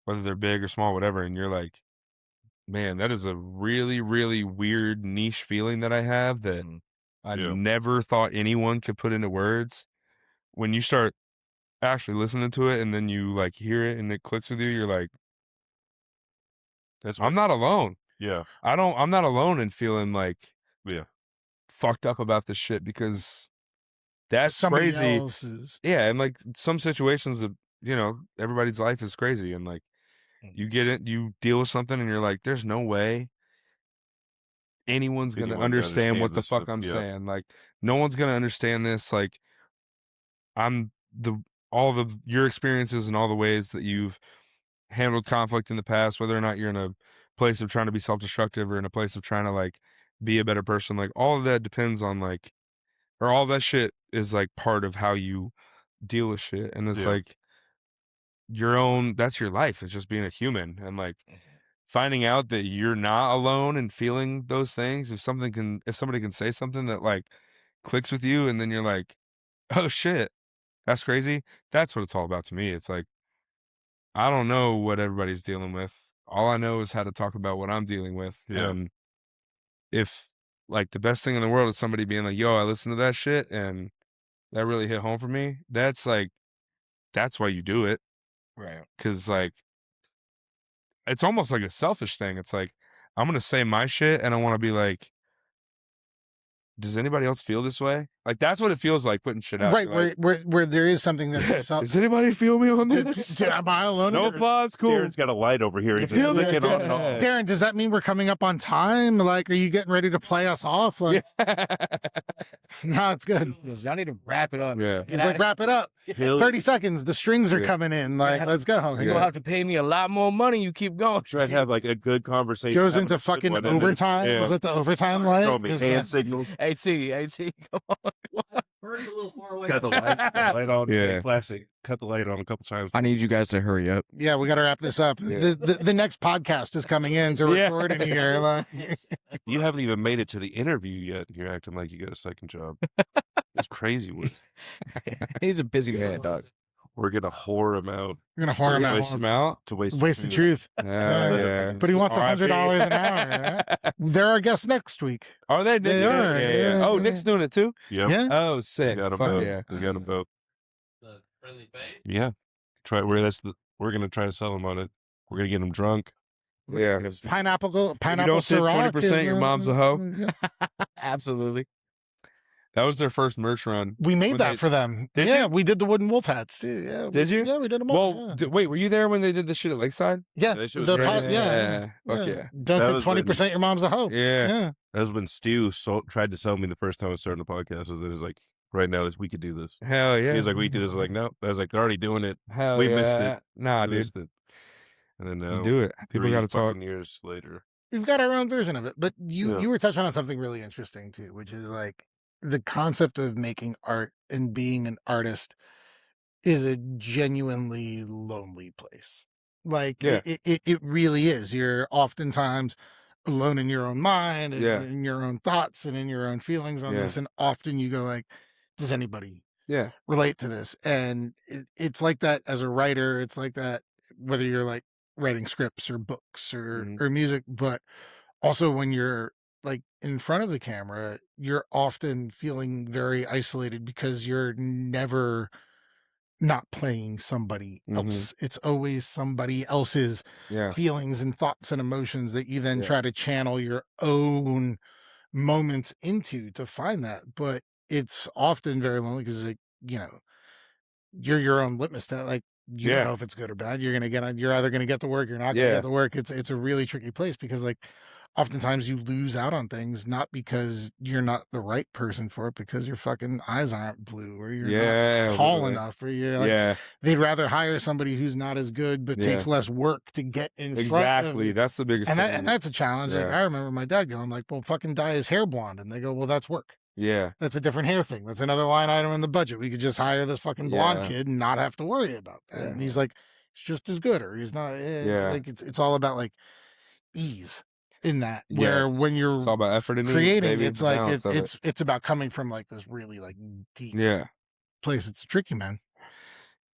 whether they're big or small, whatever, and you're like, man, that is a really, really weird niche feeling that I have that Mhm. I Yeah. never thought anyone could put into words. When you start actually listening to it and then you like hear it and it clicks with you, you're like, That's I'm not alone. Yeah. I'm not alone in feeling like Yeah. fucked up about this shit, because that's Somebody crazy. else's. Yeah, and like some situations of, everybody's life is crazy, and like you get it, you deal with something and you're like, there's no way anyone's gonna Anyone understand what the this, fuck but I'm yeah. saying. Like no one's gonna understand this. Like I'm all of your experiences and all the ways that you've handled conflict in the past, whether or not you're in a place of trying to be self-destructive or in a place of trying to like be a better person, like all of that depends on like, or all that shit is like part of how you deal with shit. And it's Yeah. like that's your life. It's just being a human. And like Mhm. finding out that you're not alone and feeling those things, if somebody can say something that like clicks with you, and then you're like, oh shit, that's crazy. That's what it's all about to me. It's like, I don't know what everybody's dealing with. All I know is how to talk about what I'm dealing with. Yeah. And if like the best thing in the world is somebody being like, yo, I listened to that shit and that really hit home for me, that's like, that's why you do it. Right. Cause like, it's almost like a selfish thing. It's like, I'm going to say my shit and I want to be like, does anybody else feel this way? Like, that's what it feels like putting shit out. Right, You're like, where there is something that does anybody feel me on Did, this? am I alone? No in it? applause, cool. Darren's got a light over here. He's Feel just that, flicking on and off. Darren, does that mean we're coming up on time? Like, are you getting ready to play us off? Like, no, it's good. Y'all need to wrap it up. Yeah. He's like, wrap it up. He'll 30 seconds. The strings are Yeah. coming in. Like, Yeah. let's go. You're gonna have to pay me a lot more money. You keep going. try to have like a good conversation. Goes have into a good fucking one, and then overtime. yeah. Was it the overtime Throw light? me Just, hand signals. AT, come on. Bird's a little far away. Cut the light on. Yeah. Classic. Cut the light on a couple times. I need you guys to hurry up. yeah, we got to wrap this up. Yeah. The next podcast is coming in to Yeah. record in here. Like, You haven't even made it to the interview yet. And you're acting like you got a second job. It's crazy. He's a busy man, dog. We're gonna whore him out we're going to whore him Yeah, out. Whore 'em out. to waste Waste the truth. Yeah. But he wants R.I.P. $100 an hour. Right? They're our guests next week. Are they? They Yeah, are, yeah, yeah, Oh, yeah. Nick's doing it too? Yep. Yeah. Oh, We sick. got 'em Fuck both. yeah. We got 'em both. The friendly face. Yeah. We're gonna try to sell him on it. We're gonna get him drunk. Yeah. Pineapple If you don't tip Ciroc 20%, is, your mom's a hoe. Absolutely. That was their first merch run. We made When that they- for them. Did Yeah, you? we did the wooden wolf hats too. Yeah. Did you? Yeah, we did them all. Well, wait, were you there when they did the shit at Lakeside? yeah. That shit was The great. pos- yeah. Fuck yeah. Don't That tip was when- 20%. Your mom's a hoe. Yeah. Yeah. That was when Stu tried to sell me the first time I was starting the podcast. Was it was like, right now we could do this. Hell yeah. He was like, we could do this. I was like, no. I was like, they're already doing it. Hell we yeah. missed it. Nah, We dude. missed it. And then now, Do it. People got to talk. years later. We've got our own version of it. But Yeah. you were touching on something really interesting too, which is like the concept of making art and being an artist is a genuinely lonely place. Like Yeah. it really is. You're oftentimes alone in your own mind and Yeah. in your own thoughts and in your own feelings on Yeah. this. And often you go like, does anybody Yeah. relate to this? And it's like that as a writer. It's like that whether you're like writing scripts or books Mhm. or music, but also when you're like in front of the camera, you're often feeling very isolated because you're never not playing somebody else. It's always somebody else's Yeah. feelings and thoughts and emotions that you then Yeah. try to channel your own moments into to find that. But it's often very lonely because, like, you know, you're your own litmus test. Like, you don't Yeah. know if it's good or bad. You're either gonna get to work, you're not gonna Yeah. get to work. It's a really tricky place because, like, oftentimes you lose out on things not because you're not the right person for it, because your fucking eyes aren't blue or you're Yeah. not tall literally. enough, or you're like, Yeah. they'd rather hire somebody who's not as good but takes Yeah. less work to get in front of Exactly. you. That's the biggest And thing. that's a challenge. Like, Yeah. I remember my dad going like, well, fucking dye his hair blonde. And they go, well, that's work. Yeah. That's a different hair thing. That's another line item in the budget. We could just hire this fucking blonde Yeah. kid and not have to worry about that. Yeah. And he's like, it's just as good, or he's not. It's Yeah. like, it's all about like ease in that, Yeah. where when It's you're all about effort and ease, creating, baby. it's The like, balance of it. it's about coming from like this really like deep Yeah. place. It's tricky, man.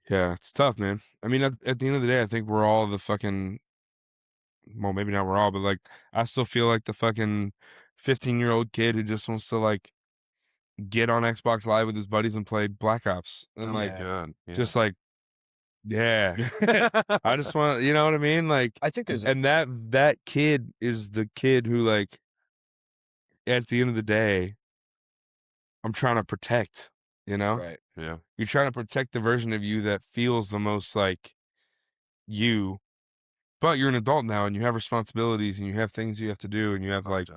Yeah. It's tough, man. I mean, at the end of the day, I think we're all the fucking, well, maybe not we're all, but like, I still feel like the fucking 15-year-old kid who just wants to like get on Xbox Live with his buddies and play Black Ops. And Oh like, my God. Yeah. just like, yeah. I just want, you know what I mean? Like, I think there's and that kid is the kid who, like, at the end of the day, I'm trying to protect, you know? right. Yeah. You're trying to protect the version of you that feels the most like you, but you're an adult now and you have responsibilities and you have things you have to do and you have like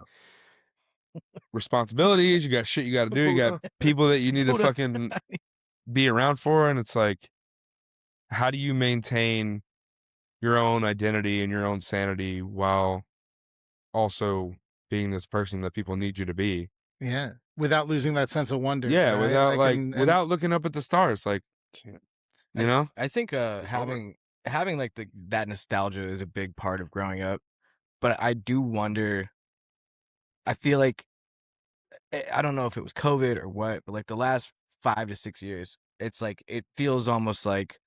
responsibilities, you got shit you got to do, you got people that you need to Hold on. fucking be around for, and it's like, how do you maintain your own identity and your own sanity while also being this person that people need you to be? Yeah. Without losing that sense of wonder. Yeah, right? without and without looking up at the stars, like, you know? I think having like that nostalgia is a big part of growing up, but I do wonder. I feel like I don't know if it was COVID or what, but like the last 5 to 6 years, it's like it feels almost like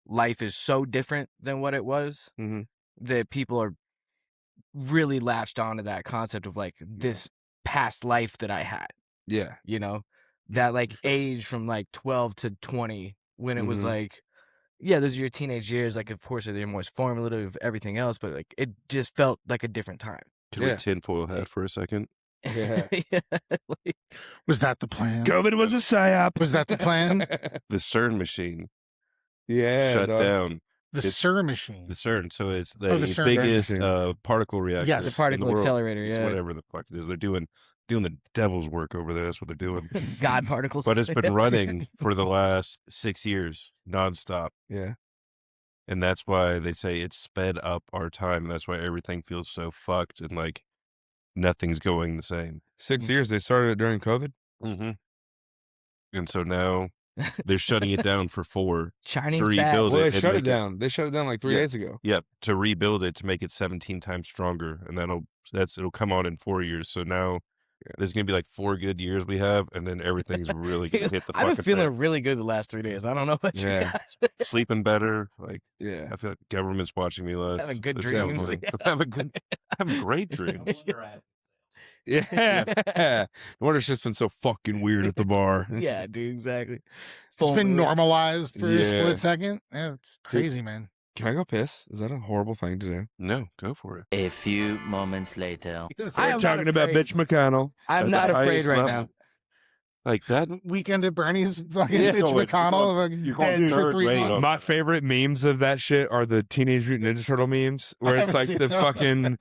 life is so different than what it was Mhm. that people are really latched onto that concept of like this past life that I had, Yeah. you know, that like age from like 12 to 20 when it was Mhm. like, yeah, those are your teenage years. Like, of course, they're most formative, everything else, but like it just felt like a different time. Can Yeah. we tinfoil hat for a second? Yeah. Yeah, like, was that the plan? COVID was a psyop. Was that the plan? The CERN machine Yeah. shut dog. down. The It's- SIR machine. The CERN, so it's the, Oh, the CERN biggest machine. particle reactor. Yes. the The particle in the world. accelerator, It's yeah. whatever the fuck it is. They're doing the devil's work over there. That's what they're doing. God particles. But it's been running for the last 6 years nonstop, Yeah. and that's why they say it's sped up our time. That's why everything feels so fucked and like nothing's going the same. 6 years. They started it during COVID. Mm-hmm. And so now they're shutting it down for 4. Chinese to bats. rebuild Well, it they and shut it make it- down. They shut it down like 3 Yeah. days ago. Yep, to rebuild it to make it 17 times stronger, and it'll come on in 4 years. So now there's gonna be like 4 good years we have, and then everything's really gonna hit the I've been fucking feeling fan. really good the last 3 days. I don't know about Yeah. you guys. Sleeping better. Like Yeah. I feel like government's watching me less. Having good It's dreams. fun. Yeah. Having great dreams. Yeah. No wonder it's just been so fucking weird at the bar. Yeah, dude, exactly. It's Full been moon. normalized for a Yeah. split second. Yeah, it's crazy, man. Can I go piss? Is that a horrible thing to do? No, go for it. A few moments later. I We're am not talking about afraid. Mitch McConnell. I'm At not the afraid highest right level. now. Like that. Weekend at Bernie's, fucking Yeah, Mitch no, it's McConnell, called- fucking you're called dead for third 3 rate months. on- My favorite memes of that shit are the Teenage Mutant Ninja Turtle memes, where I it's haven't like seen the those. fucking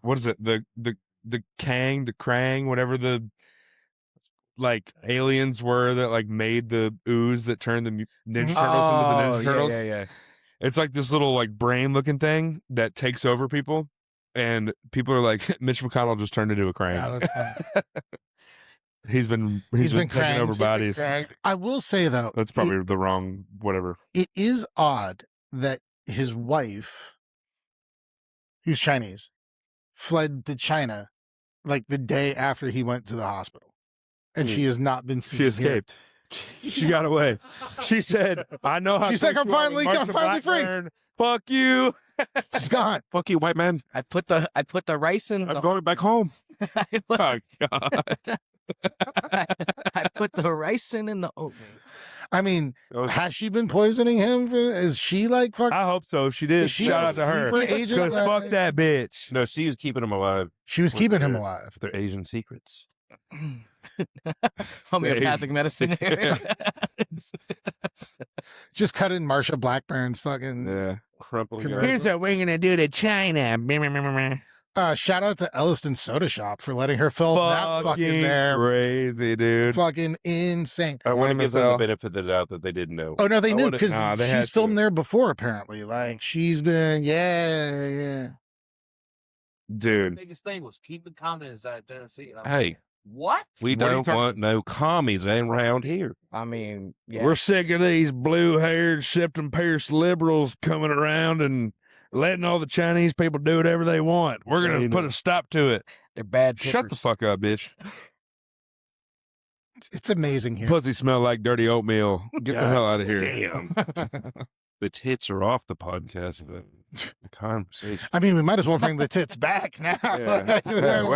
what is it? The Kang, the Krang, whatever the like aliens were that like made the ooze that turned the Ninja Turtles into the Ninja Turtles. Yeah. It's like this little like brain looking thing that takes over people, and people are like, Mitch McConnell just turned into a Krang. Yeah, that's fun. He's been He's been taking over cranked. bodies. I will say though, That's probably the wrong whatever. it is odd that his wife, who's Chinese, fled to China like the day after he went to the hospital, and she has not been seen. She escaped. She got away. She said, "I know how." She's like, I'm finally free. Fuck you. She's gone. Fuck you, white man. I put the rice in. I'm going back home. I put, Oh God. I put the rice in the oatmeal. I mean, That was- has she been poisoning him? Is she like fuck? I hope so. If she did, Is she shout a out to her. sleeper agent? Because fuck that bitch. No, she was keeping him alive. She was with keeping him their- alive. with their Asian secrets. Homeopathic medicine. Just cut in Marsha Blackburn's fucking. Yeah. Crumpling Convert- up. Here's what we're gonna do to China. Shout out to Elliston Soda Shop for letting her film that fucking there. Crazy, dude. Fucking insane. I want to Lame give as them the hell. benefit of the doubt that they didn't know. Oh no, they I knew wanna- because Nah, they had she's filmed to. there before. Apparently, like she's been, yeah. Dude. biggest thing was keeping comments out there and see. Hey, What? we What are you don't talking- want no commies around here. I mean, yeah. We're sick of these blue-haired, septum-pierced liberals coming around and letting all the Chinese people do whatever they want. We're going to China. put a stop to it. They're bad. Shut the tippers. fuck up, bitch. It's amazing here. Pussy smell like dirty oatmeal. Get the God hell out of here. damn. The tits are off the podcast, but the conversation. I mean, we might as well bring the tits back now. Yeah.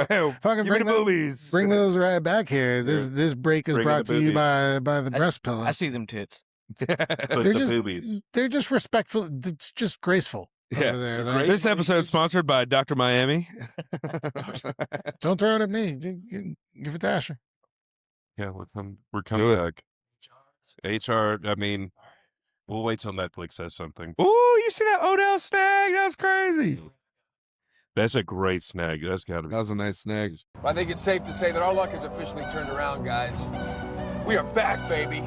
Well, Fucking give me bring the them, boobies. bring those right back here. This break is Bring brought the to you boobies. by the breast pillow. I see them tits. Put They're the just boobies. they're just respectful. It's just graceful Yeah. over there. Like, This episode is sponsored by Dr. Miami. don't throw it at me. Give it to Asher. Yeah, we're Do coming it. back. HR, I mean, we'll wait till Netflix says something. Ooh, you see that Odell snag? That's crazy. That's a great snag. That's got to That be. was a nice snag. I think it's safe to say that our luck has officially turned around, guys. We are back, baby.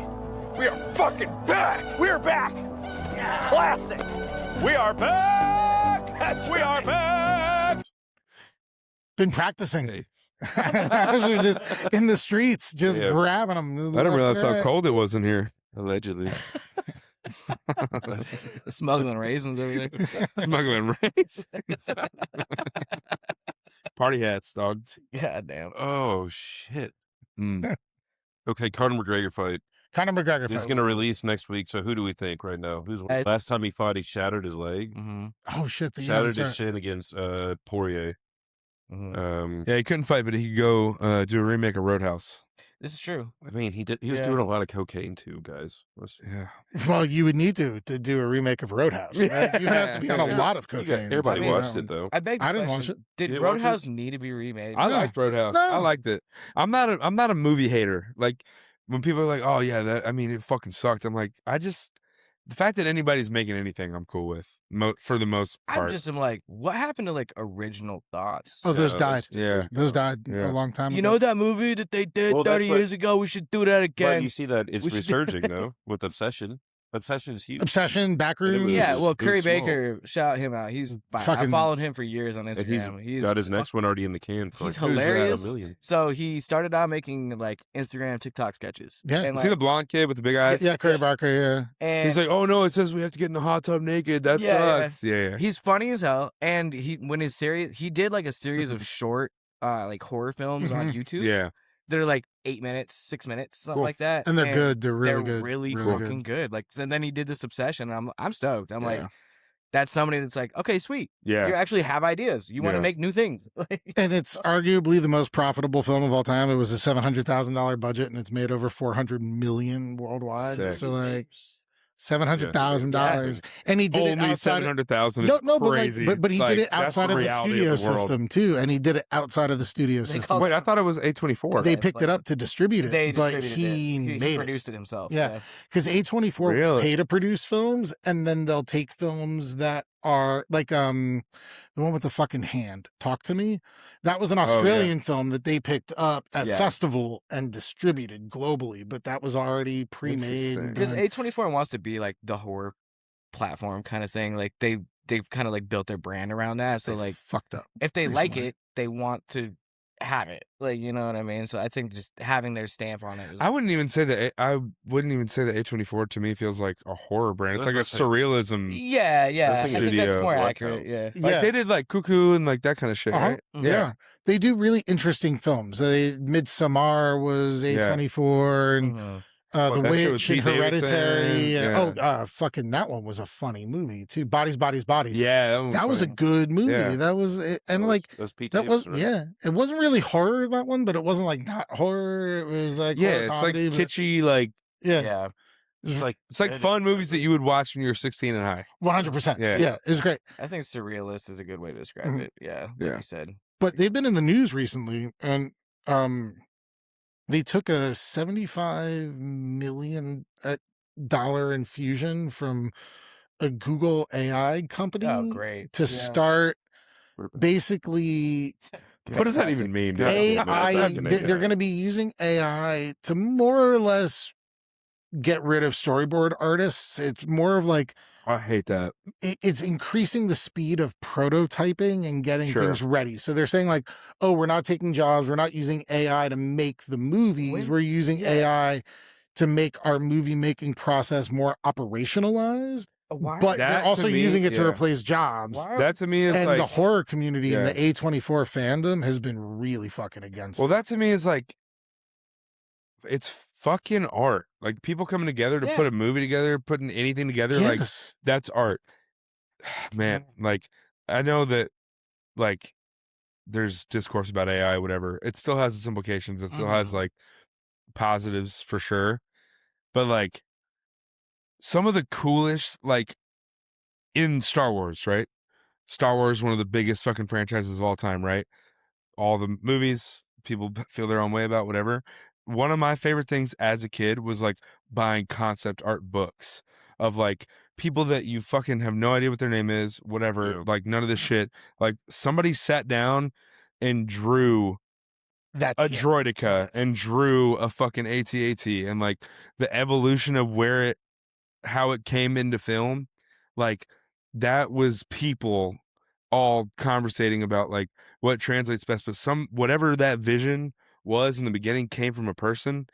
We are fucking back. We are back. Classic. We are back. We are back. Been practicing. Hey. We're just in the streets, just Yeah. grabbing them. I didn't realize how cold it was in here. Allegedly. Smuggling raisins over there. Smuggling raisins. Party hats, dog. God damn. Oh, shit. Mm. Okay, Conor McGregor fight. Conor McGregor He's fight. going to release next week. So who do we think right now? Who's last time he fought? He shattered his leg. Mm-hmm. Oh shit! Shattered that's his right. shin against Poirier. Mm-hmm. Yeah, he couldn't fight, but he could go do a remake of Roadhouse. This is true. I mean, he was Yeah. doing a lot of cocaine too, guys. Yeah. Well, you would need to do a remake of Roadhouse. Right? You'd have to be on a Yeah. lot of cocaine. Everybody I mean, watched it though. I beg. I didn't watch question, it. Did You didn't watch it? Roadhouse need to be remade? I No. liked Roadhouse. No. I liked it. I'm not a movie hater. Like when people are like, "Oh yeah, that," I mean, it fucking sucked. I'm like, the fact that anybody's making anything, I'm cool with for the most I part. just am like, what happened to like original thoughts? Oh, those Yeah, died. Yeah. Those died Yeah. a long time You ago. know that movie that they did Well, that's 30 what- years ago? We should do that But again. you see that it's We should- resurging though with Obsession. Obsession is huge. Obsession, Backrooms. Yeah, well, it was Curry small. Baker, shout him out. He's fine. I Fucking- followed him for years on And Instagram. he's got his next one already in the can. For He's like, hilarious. $1 million. So he started out making like Instagram, TikTok sketches. Yeah. and, See the blonde kid with the big eyes? Yeah, Curry Barker. Yeah. and He's like, "Oh no, it says we have to get in the hot tub naked. That Yeah, sucks." Yeah. he's funny as hell. And he did like a series of short like horror films on YouTube. Yeah. They're like 8 minutes, 6 minutes, something Cool. like that. And they're good. They're really They're good. really fucking good. Like, and then he did this Obsession. And I'm stoked. I'm like, Yeah. that's somebody that's like, okay, sweet. Yeah. You actually have ideas. You want to Yeah. make new things. Like, And it's arguably the most profitable film of all time. It was a $700,000 budget, and it's made over $400 million worldwide. Sick. So like $700,000, and he did it Only outside. 700,000. No, crazy. but he did it that's outside of the reality studio of the world. system too, and he did it outside of the studio They system. call- Wait, I thought it was A24. They Yeah, picked it like- up to distribute it, they but distributed he it. made it produced it himself. Yeah. because A24 Really? pay to produce films, and then they'll take films that are like the one with the fucking hand. Talk to Me. That was an yeah. Australian film that they picked up at Yeah. festival and distributed globally, but that was already pre-made. and Because done. A24 wants to be like the horror platform kind of thing. Like they've kind of like built their brand around that. So They like fucked up. if they like recently. it, they want to have it. Like, you know what I mean? So I think just having their stamp on it was I wouldn't even say that. I wouldn't even say that A24 to me feels like a horror brand. It's like a That's what surrealism. yeah. That's I the think that's studio. more Blackout. accurate. Yeah. Like Yeah. they did like Cuckoo and like that kind of shit, Uh-huh. right? Mhm. Yeah. They do really interesting films. Midsommar was A24, and Mhm. The That shit with Witch and Pete Davidson, Hereditary. yeah. Fucking that one was a funny movie too. Bodies, Bodies, Bodies. Yeah, That was a funny. good movie. Yeah. That was, and like, That's Pete that was, Davidson, right? yeah. It wasn't really horror, that one, but it wasn't like not horror. It was like, Yeah, horror it's comedy, like but- kitschy, like Yeah. Yeah. It's like it's like fun movies that you would watch when you were 16 and high. 100%. Yeah. Yeah. It was great. I think surrealist is a good way to describe Mhm. it. Yeah. Like Yeah. you said. But they've been in the news recently, and They took a $75 million dollar infusion from a Google AI Oh, company great. to Yeah. start basically What does that Fantastic. even mean? Good. AI. They're going to be using AI to more or less get rid of storyboard artists. It's more of like I hate that. it's increasing the speed of prototyping and getting Sure. things ready. So they're saying like, oh, we're not taking jobs. We're not using AI to make the movies. We're using AI to make our movie making process more operationalized. Why? But they're That, to also me, using it to yeah. replace jobs. Why? That to me is And like, the horror community and yeah. the A24 fandom has been really fucking against well, it. that to me is like, it's fucking art. Like people coming together to Yeah. put a movie together, putting anything together, like Yes. that's art. Man, like I know that like there's discourse about AI, whatever. It still has its implications. It still has like positives for sure. But like some of the coolest, like in Star Wars, right? Star Wars, one of the biggest fucking franchises of all time, right? All the movies, people feel their own way about whatever. One of my favorite things as a kid was like buying concept art books of like people that you fucking have no idea what their name is, whatever, Yeah. like none of this shit. Like somebody sat down and drew That a shit. droidica and drew a fucking AT-AT and like the evolution of where it, how it came into film, like that was people all conversating about like what translates best, but some whatever that vision was in the beginning came from a person.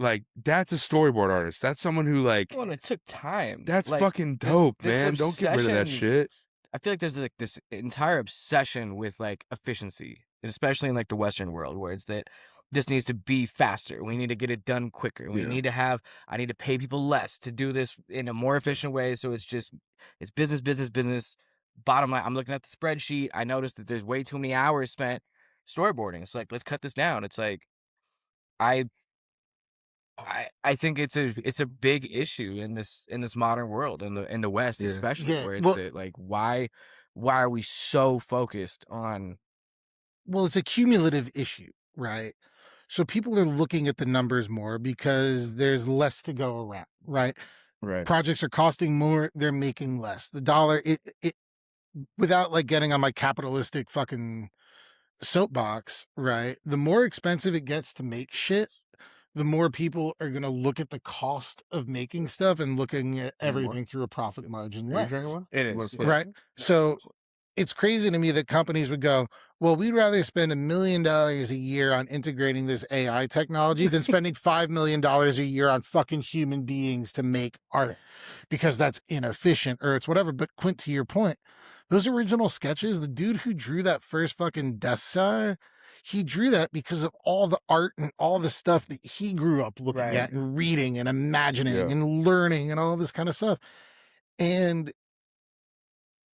Like that's a storyboard artist. That's someone who like Well, and it took time. that's Like, fucking this- dope, this man. Don't get rid of that obsession- shit. I feel like there's like this entire obsession with like efficiency, and especially in like the Western world, where it's that this needs to be faster. We need to get it done quicker. We Yeah. need to have. I need to pay people less to do this in a more efficient way. So it's business, business, business. Bottom line, I'm looking at the spreadsheet. I noticed that there's way too many hours spent storyboarding. It's like, let's cut this down. It's like, I think it's a big issue in this modern world, in the West Yeah. especially, Yeah, where it's well- that, like why are we so focused on Well, it's a cumulative issue, right? So people are looking at the numbers more because there's less to go around, right? Right. Projects are costing more, they're making less. The dollar, it without like getting on my capitalistic fucking soapbox, right? The more expensive it gets to make shit, the more people are going to look at the cost of making stuff and looking at everything through a profit margin lens. it is yeah. Right. So it's crazy to me that companies would go, well, we'd rather spend $1 million a year on integrating this AI technology than spending $5 million a year on fucking human beings to make art because that's inefficient or it's whatever. But Quint, to your point, those original sketches, the dude who drew that first fucking Death Star, he drew that because of all the art and all the stuff that he grew up looking Right. at and reading and imagining Yeah. and learning and all this kind of stuff. And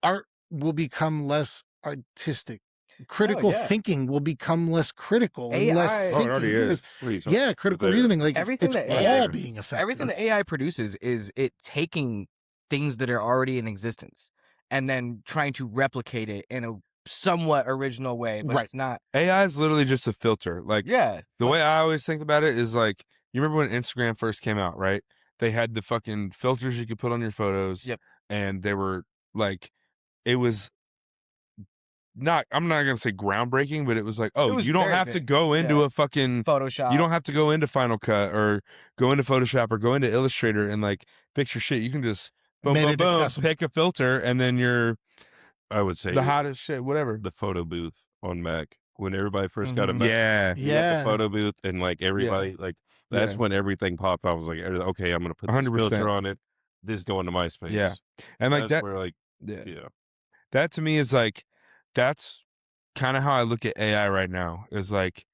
art will become less artistic. Critical yeah. thinking will become less critical and less AI Oh, it thinking. already Because- is. What are you talking yeah, critical There. reasoning. Like Everything it's that all AI being affected. everything that AI produces is it taking things that are already in existence and then trying to replicate it in a somewhat original way, but Right. it's not. AI is literally just a filter. Like Yeah, the way I always think about it is like, you remember when Instagram first came out, right? They had the fucking filters you could put on your photos. Yep. And they were like, it was not, I'm not going to say groundbreaking, but it was like, oh, was you don't very have to big. go into Yeah. a fucking, Photoshop. you don't have to go into Final Cut or go into Photoshop or go into Illustrator and like fix your shit. You can just boom, Made boom, it boom, accessible. pick a filter and then you're I would say the hottest shit, whatever. the photo booth on Mac when everybody first got a Mhm. Mac. Yeah. You got Yeah. the photo booth and like everybody like that's Yeah. when everything popped. I was like, okay, I'm gonna put this 100%. filter on it. This going to MySpace. Yeah. And like that's that, where like yeah. yeah. That to me is like, that's kind of how I look at AI right now is like,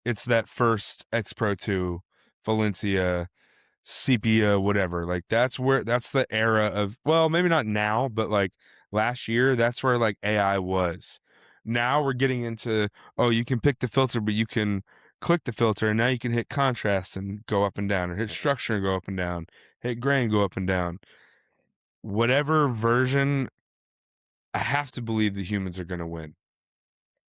it's that first X Pro 2, Valencia, Sepia, whatever. Like that's the era of, well, maybe not now, but like last year, that's where like AI was. Now we're getting into, oh, you can pick the filter, but you can click the filter and now you can hit contrast and go up and down or hit structure and go up and down, hit grain, go up and down. Whatever version, I have to believe the humans are going to win.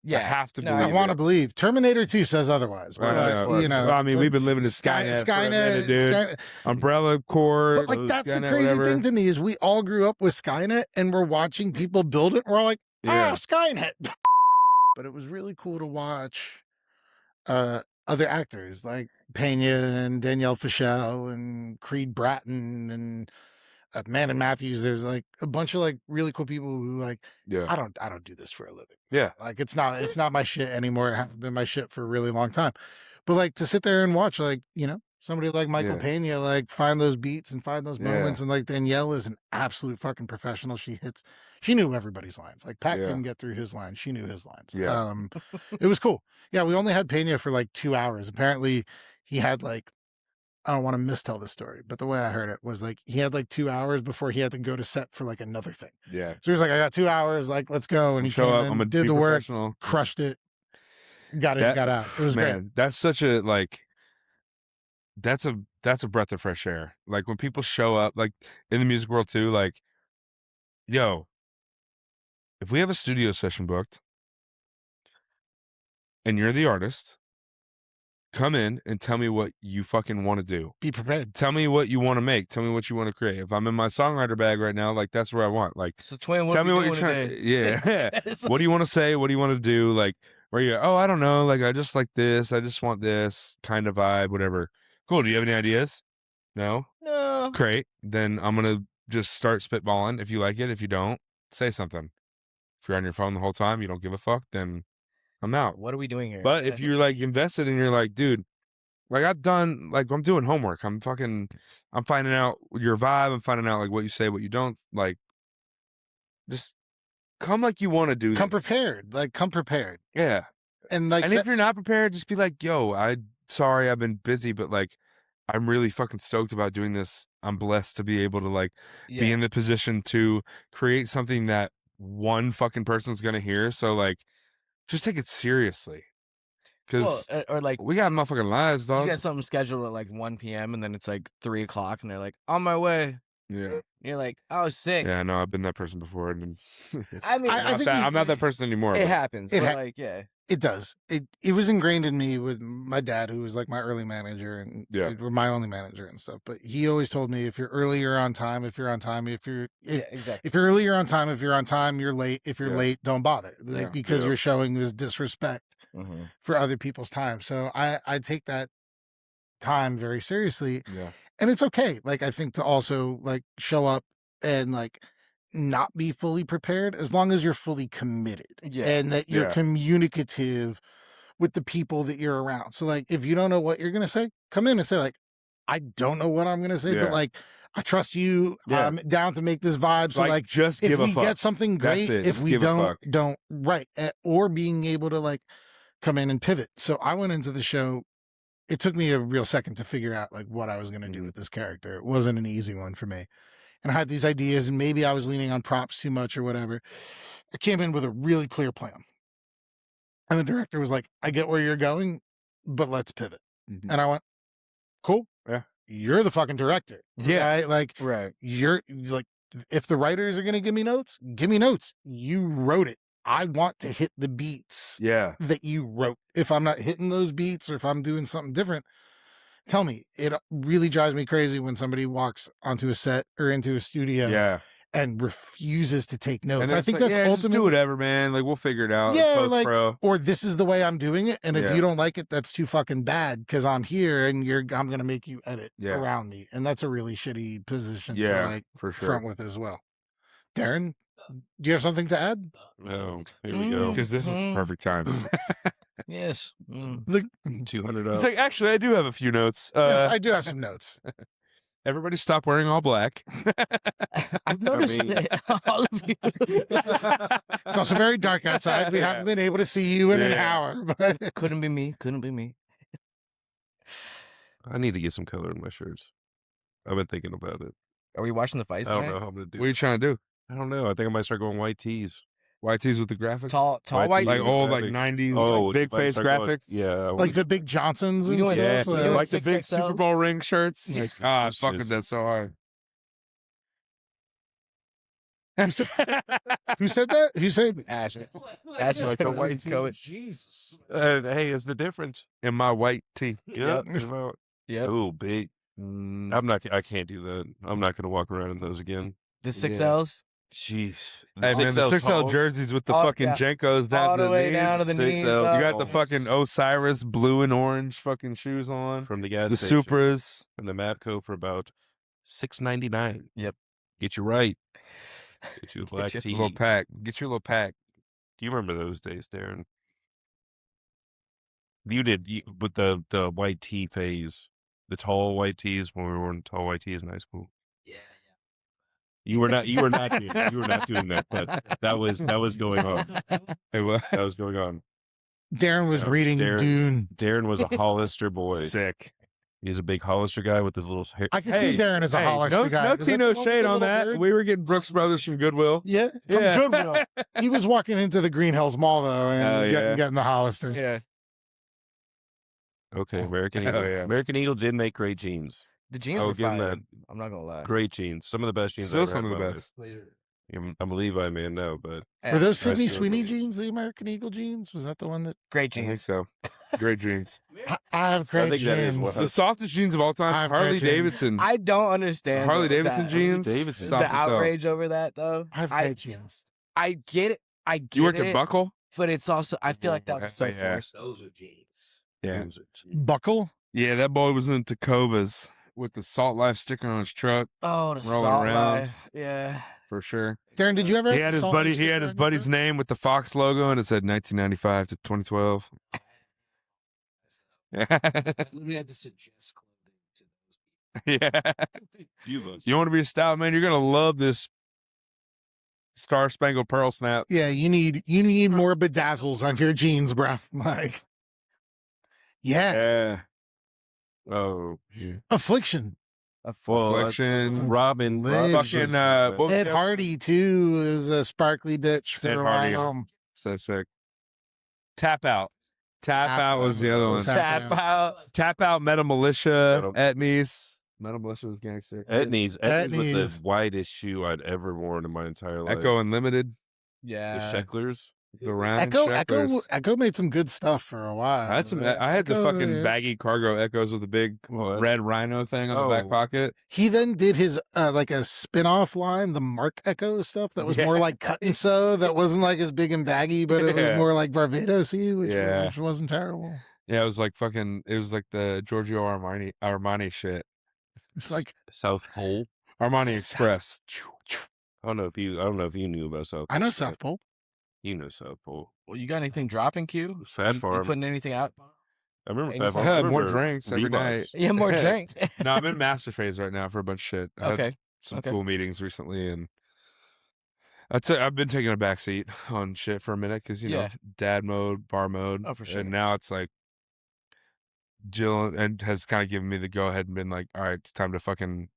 Yeah. I have to No, believe I want to it. believe. Terminator 2 says otherwise. But Well, I mean, we've been living in Skynet for a minute, dude. Umbrella Corps, But like that's the Skynet, crazy whatever. thing to me is we all grew up with Skynet and we're watching people build it. And we're like, Yeah. Skynet. But it was really cool to watch other actors like Pena and Danielle Fishel and Creed Bratton and Amanda Matthews. There's like a bunch of like really cool people who like Yeah. I don't do this for a living. Yeah. Like it's not my shit anymore. It hasn't been my shit for a really long time. But like to sit there and watch like, you know, somebody like Michael Yeah. Pena like find those beats and find those Yeah. moments, and like Danielle is an absolute fucking professional. She knew everybody's lines. Like Pat Yeah. couldn't get through his lines. She knew his lines. Yeah. It was cool. Yeah, we only had Pena for like 2 hours. Apparently he had like, I don't want to mistell the story, but the way I heard it was like he had like 2 hours before he had to go to set for like another thing. Yeah. So he was like, I got 2 hours, like let's go. And he Show came up. in, I'm gonna did be the work, professional. crushed it, got That- out. It was Man, great. that's such a like. That's a breath of fresh air. Like when people show up, like in the music world too. Like, yo, if we have a studio session booked, and you're the artist, come in and tell me what you fucking want to do. Be prepared. Tell me what you want to make. Tell me what you want to create. If I'm in my songwriter bag right now, like that's where I want. Like, So Twin, what tell are me we what you're doing trying. today? Yeah. It's What do you want to say? What do you want to do? Like, where you? Oh, I don't know. Like, I just like this. I just want this kind of vibe. Whatever. Cool. Do you have any ideas? No. No. Great. Then I'm gonna just start spitballing. If you like it, if you don't, say something. If you're on your phone the whole time, you don't give a fuck, then I'm out. What are we doing here? But if you're like invested and you're like, dude, like I'm doing homework. I'm finding out your vibe. I'm finding out like what you say, what you don't. Like, just come like you want to do. Come this. prepared. Like come prepared. Yeah. And like And if you're not prepared, just be like, yo, sorry, I've been busy, but like, I'm really fucking stoked about doing this. I'm blessed to be able to like be in the position to create something that one fucking person's gonna hear. So like, just take it seriously, because or like we got motherfucking lives, dog. you got something scheduled at like 1 p.m. and then it's like 3 o'clock and they're like, on my way. Yeah, You're like, oh, sick. yeah. No, I've been that person before, and I mean, I think I'm not that person anymore. it but- happens. It but ha- like, yeah. it does. It was ingrained in me with my dad, who was like my early manager and Yeah. my only manager and stuff. But he always told me, if you're early, you're on time. If you're on time, if Yeah, exactly. if you're early, you're on time. If you're on time, you're late. If you're Yeah. late, don't bother. Like, Yeah. because Yeah. you're showing this disrespect Mm-hmm. for other people's time. So I take that time very seriously. Yeah, And it's okay. Like, I think to also like show up and like not be fully prepared, as long as you're fully committed Yeah. and that you're Yeah. communicative with the people that you're around. So like, if you don't know what you're going to say, come in and say like, I don't know what I'm going to say, Yeah. but like, I trust you. Yeah. I'm down to make this vibe. So like, just if give we a fuck. get something That's great, it. if Just we give a fuck. don't right. Or being able to like come in and pivot. So I went into the show. It took me a real second to figure out like what I was going to do Mhm. with this character. It wasn't an easy one for me. And I had these ideas, and maybe I was leaning on props too much or whatever. I came in with a really clear plan. And the director was like, I get where you're going, but let's pivot. Mhm. And I went, cool. Yeah. You're the fucking director. Yeah. Right? Like, Right. you're like, if the writers are going to give me notes, give me notes. You wrote it. I want to hit the beats Yeah, that you wrote. If I'm not hitting those beats or if I'm doing something different, tell me. It really drives me crazy when somebody walks onto a set or into a studio yeah. and refuses to take notes. And I it's think like, that's yeah, just do ultimately, whatever, man. Like we'll figure it out. Yeah, Post like- pro. or this is the way I'm doing it. And if Yeah. you don't like it, that's too fucking bad because I'm here and I'm going to make you edit Yeah. around me. And that's a really shitty position to Yeah, like for sure. front with as well. Darren, do you have something to add? No, here we go. Because this is the Mhm. perfect time. Yes. Mm. Look, $200. It's like, actually, I do have a few notes. yes, I do have some notes. Everybody stop wearing all black. I've noticed mean- that all of you. It's also very dark outside. We Yeah. haven't been able to see you in an Yeah. hour, but Couldn't be me. Couldn't be me. I need to get some color in my shirts. I've been thinking about it. Are we watching the fights I don't tonight? know how I'm gonna do. What are you trying to do? I don't know. I think I might start going white tees. White tees with the graphics? Tall White white. tees Like with old, like graphics. 90s, Oh, like big if I face start going- graphics? Yeah, I like wanna- the Big Johnsons We and doing- stuff. Yeah, we doing like the fix big XLs? Super Bowl ring shirts. Like, It's fucking just- that's so hard. Who said that? Who said? Ash. Ash is Like a white coat. Jesus. Hey, it's the difference. In my white tee. Yep. Yep. Oh, big. I can't do that. I'm not gonna walk around in those again. The 6Ls. Jeez. Hey man, the 6L tall. jerseys with the Oh, fucking yeah. Jenkos down All to the the way knees. down to the 6L. knees. You You dog. got the fucking Osiris blue and orange fucking shoes on. From the gas The station. Supras. From the Mapco for about $6.99. Yep. Get you right. Get you a black you a tee. Little pack. Get your little pack. Do you remember those days, Darren? You did, with the white tee phase, the tall white tees when we were wearing tall white tees in high school. Yeah. You were not doing that, but that was going on. Hey, what? That was going on. Darren was reading Dune. Darren was a Hollister boy. Sick. He's a big Hollister guy with his little hair. I can see Darren as a Hollister guy. No Is that Tino the one with shade the on little that. beard? We were getting Brooks Brothers from Goodwill. Yeah, from Yeah. Goodwill. He was walking into the Green Hills Mall though, and Oh, yeah. getting the Hollister. Yeah. Okay, American Hell Eagle. yeah. American Eagle did make great jeans. The jeans Oh, were give him fire. that. I'm not gonna lie. Great jeans. Some of the best jeans. Still I've ever some had of the in my best. life. I'm a Levi man now, but Were those Nice Sydney to Sweeney know. jeans, the American Eagle jeans? Was that the one that Great I think jeans. so. Great jeans. I have great think that is jeans? what The softest jeans of all I time. have Harley great jeans. Davidson. I don't understand Harley though, Davidson that- jeans. Davidson. soft The as hell. outrage over that though. I have great jeans. I get it. I get You worked it. at Buckle? But it's also I feel like that was so Yeah. forced. Those are jeans. Yeah. Those are jeans. Buckle. Yeah, that boy was in Tacovas with the Salt Life sticker on his truck Oh, the Rolling salt around. life. Yeah. for sure. Darren, did you ever? He have had his Salt buddy. Lake He had sticker his on your buddy's shirt? name with the Fox logo, and it said 1995 to 2012. We had to suggest clothing to those Yeah. You want to be a style man? You're gonna love this Star Spangled Pearl snap. Yeah, you need more bedazzles on your jeans, bro. Like, yeah, Yeah. Oh, yeah. Affliction. Well, Affliction. Robin. Lives. Fucking what was Ed the- Hardy too is a sparkly bitch for Ed a Hardy. while. So sick. Tap out. Tap Tap out was the other one. Tap Tap out. Tap out. Metal Militia. Metal- Etnies. Metal Militia was gangster. Etnies with Etnies. the widest shoe I'd ever worn in my entire life. Echo Unlimited. The Yeah. Shecklers. The round Echo Shecklers. made some good stuff for a while. I had some. I had the Echo, fucking yeah. baggy cargo Echoes with the big Well, red rhino thing on the back Oh. pocket. He then did his like a spin-off line, the Mark Echo stuff that was more Yeah. like cut and sew, that wasn't like as big and baggy, but it was Yeah. more like Barbados-y, Yeah. which wasn't terrible. Yeah, it was like fucking. It was like the Giorgio Armani shit. It's like South Pole. Armani South- Express. I don't know if you knew about South. I know Pole, South but Pole. You know South Pole. Well, you got anything dropping, Q? Fat You Farm. putting anything out? I remember Any Fat songs? Farm. I had I more remember drinks every Levi's. night. Yeah, more drinks. No, I'm in master phase right now for a bunch of shit. I had Okay. some okay. cool meetings recently, and I've been taking a back seat on shit for a minute because you know Yeah. dad mode, bar mode. Oh, for sure. And now it's like Jill and has kind of given me the go ahead and been like, all right, it's time to fucking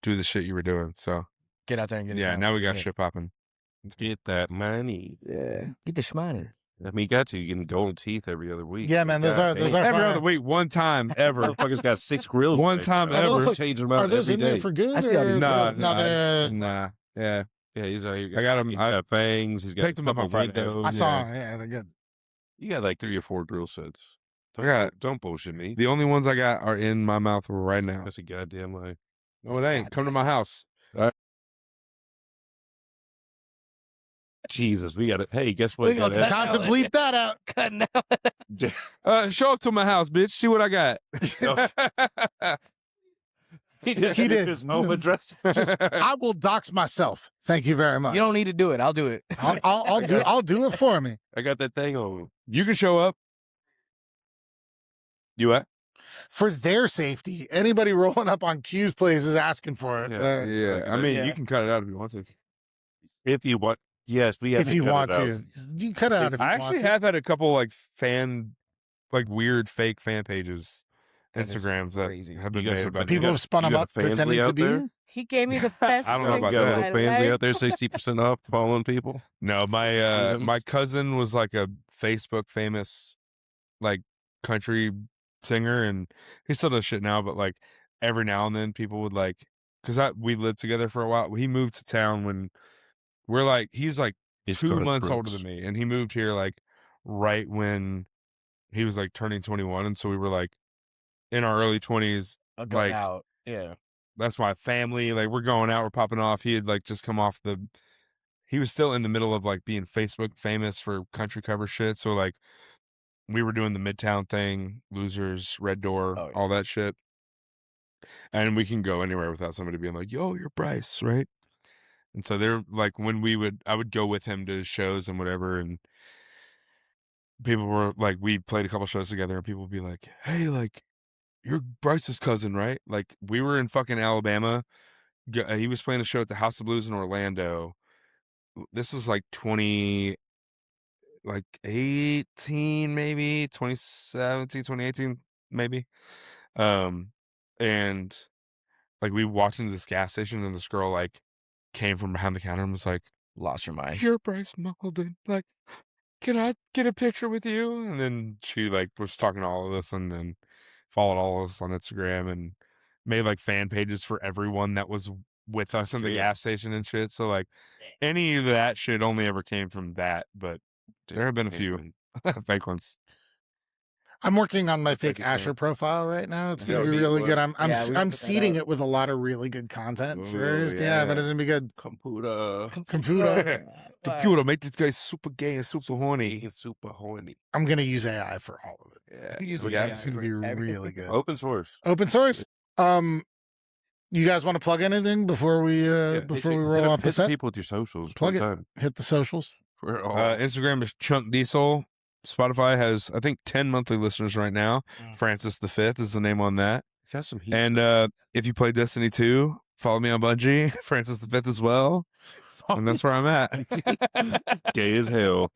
do the shit you were doing. So Get out there and get it yeah, done. now we got Yeah. shit popping. Get that money. Yeah. Get the shmoney. I mean, you got to. You get golden teeth every other week. Yeah, man, those God are damn. Every fine. other week, one time ever. Motherfucker's got 6 grills. One right time now. ever. Just changing them Are out those every in there day. for good? I see all these or- Nah, no, they're- nah. Yeah. Yeah, he's out here. I got 'em- He's I got fangs. He's got picked 'em up on Friday. windows. I saw. Yeah, they're good. You got like 3 or 4 grill sets. I got- Don't bullshit me. The only ones I got are in my mouth right now. That's a goddamn lie. No, it ain't. Come to my house. Jesus, we got it. Hey, guess what? We gonna cut Time to out. bleep that out. Cutting out. Show up to my house, bitch. See what I got. He did. His home address. I will dox myself. Thank you very much. You don't need to do it. I'll do it. I'll do it for me. I got that thing on. You can show up. You what? For their safety. Anybody rolling up on Q's place is asking for it. Yeah. Yeah, I mean, Yeah. you can cut it out if you want to. If you want. Yes, we have if you cut want it out. to. You cut it out if you I want actually to. have had a couple like weird fake fan pages, That is Instagrams that crazy. have been You got made some about People got- have spun you them got up a Fansly pretending to out be. there? He gave me the best. I don't know You about got a that. little Fansly out there, 60% off, following people. No, my Mhm. my cousin was like a Facebook famous like country singer, and he still does shit now, but like every now and then people would like, because we lived together for a while. He moved to town when We're like, he's like He's 2 Garth months older Brooks. than me, and he moved here like right when he was like turning 21, and so we were like in our early 20s. Going Like out. Yeah. that's my family. Like we're going out, we're popping off. He had like just come off he was still in the middle of like being Facebook famous for country cover shit. So like we were doing the Midtown thing, Losers, Red Door, Oh, yeah. all that shit. And we can go anywhere without somebody being like, yo, you're Bryce, right? And so they're like, when I would go with him to shows and whatever. And people were like, we played a couple shows together and people would be like, hey, like, you're Bryce's cousin, right? Like we were in fucking Alabama. He was playing a show at the House of Blues in Orlando. This was like 2018, maybe 2017, 2018, maybe. And like we walked into this gas station and this girl like came from behind the counter and was like, Lost your mind. you're Bryce Malden. Like, can I get a picture with you? And then she like was talking to all of us and then followed all of us on Instagram and made like fan pages for everyone that was with us in the gas station and shit. So like any of that shit only ever came from that, but there have been a few fake ones. I'm working on my fake Fake Asher account. profile right now. It's gonna Yo, be do you really what? good. I'm Yeah, we can I'm put that seeding out. it with a lot of really good content Ooh, first. Yeah, but yeah. it's gonna be good. Computer. Computer. Computer, make this guy super gay and super horny. He's super horny. I'm gonna use AI for all of it. Yeah. Use We AI got It's gonna for be everything. really good. open source. Open source. You guys want to plug anything before we roll off the hit set? people with your socials. Plug one it. time. Hit the socials. We're all Instagram is Chunk Diesel. Spotify has, I think, 10 monthly listeners right now. Mm. Francis the Fifth is the name on that. got some heat. And if you play Destiny 2, follow me on Bungie, Francis the Fifth as well. And that's where I'm at. Gay as hell.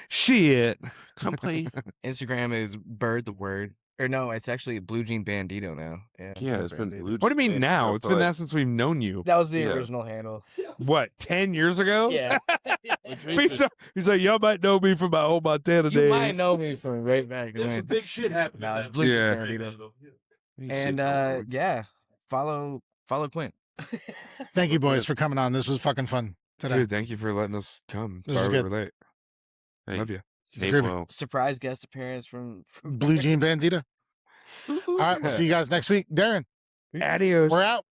Shit. Come play. Instagram is Bird the Word. Or no, it's actually Blue Jean Bandito now. Yeah. Yeah, it's been blue. What do you mean now? It's been that. that since we've known you. That was the Yeah. original handle. What, 10 years ago? Yeah. He's like, y'all might know me from my old Montana You days. might know me from right back There's some then. big shit happening. No, it's man. Blue Jean Yeah. Bandito. You And see- yeah, follow Quint. Thank you, boys, for coming on. This was fucking fun today. Dude, thank you for letting us come. This was Sorry we good. were late. Hey, Love you. Dave Groovy. Well. Surprise guest appearance from Blue Jean Bandita. All right, we'll see you guys next week. Darren, Adios. we're out.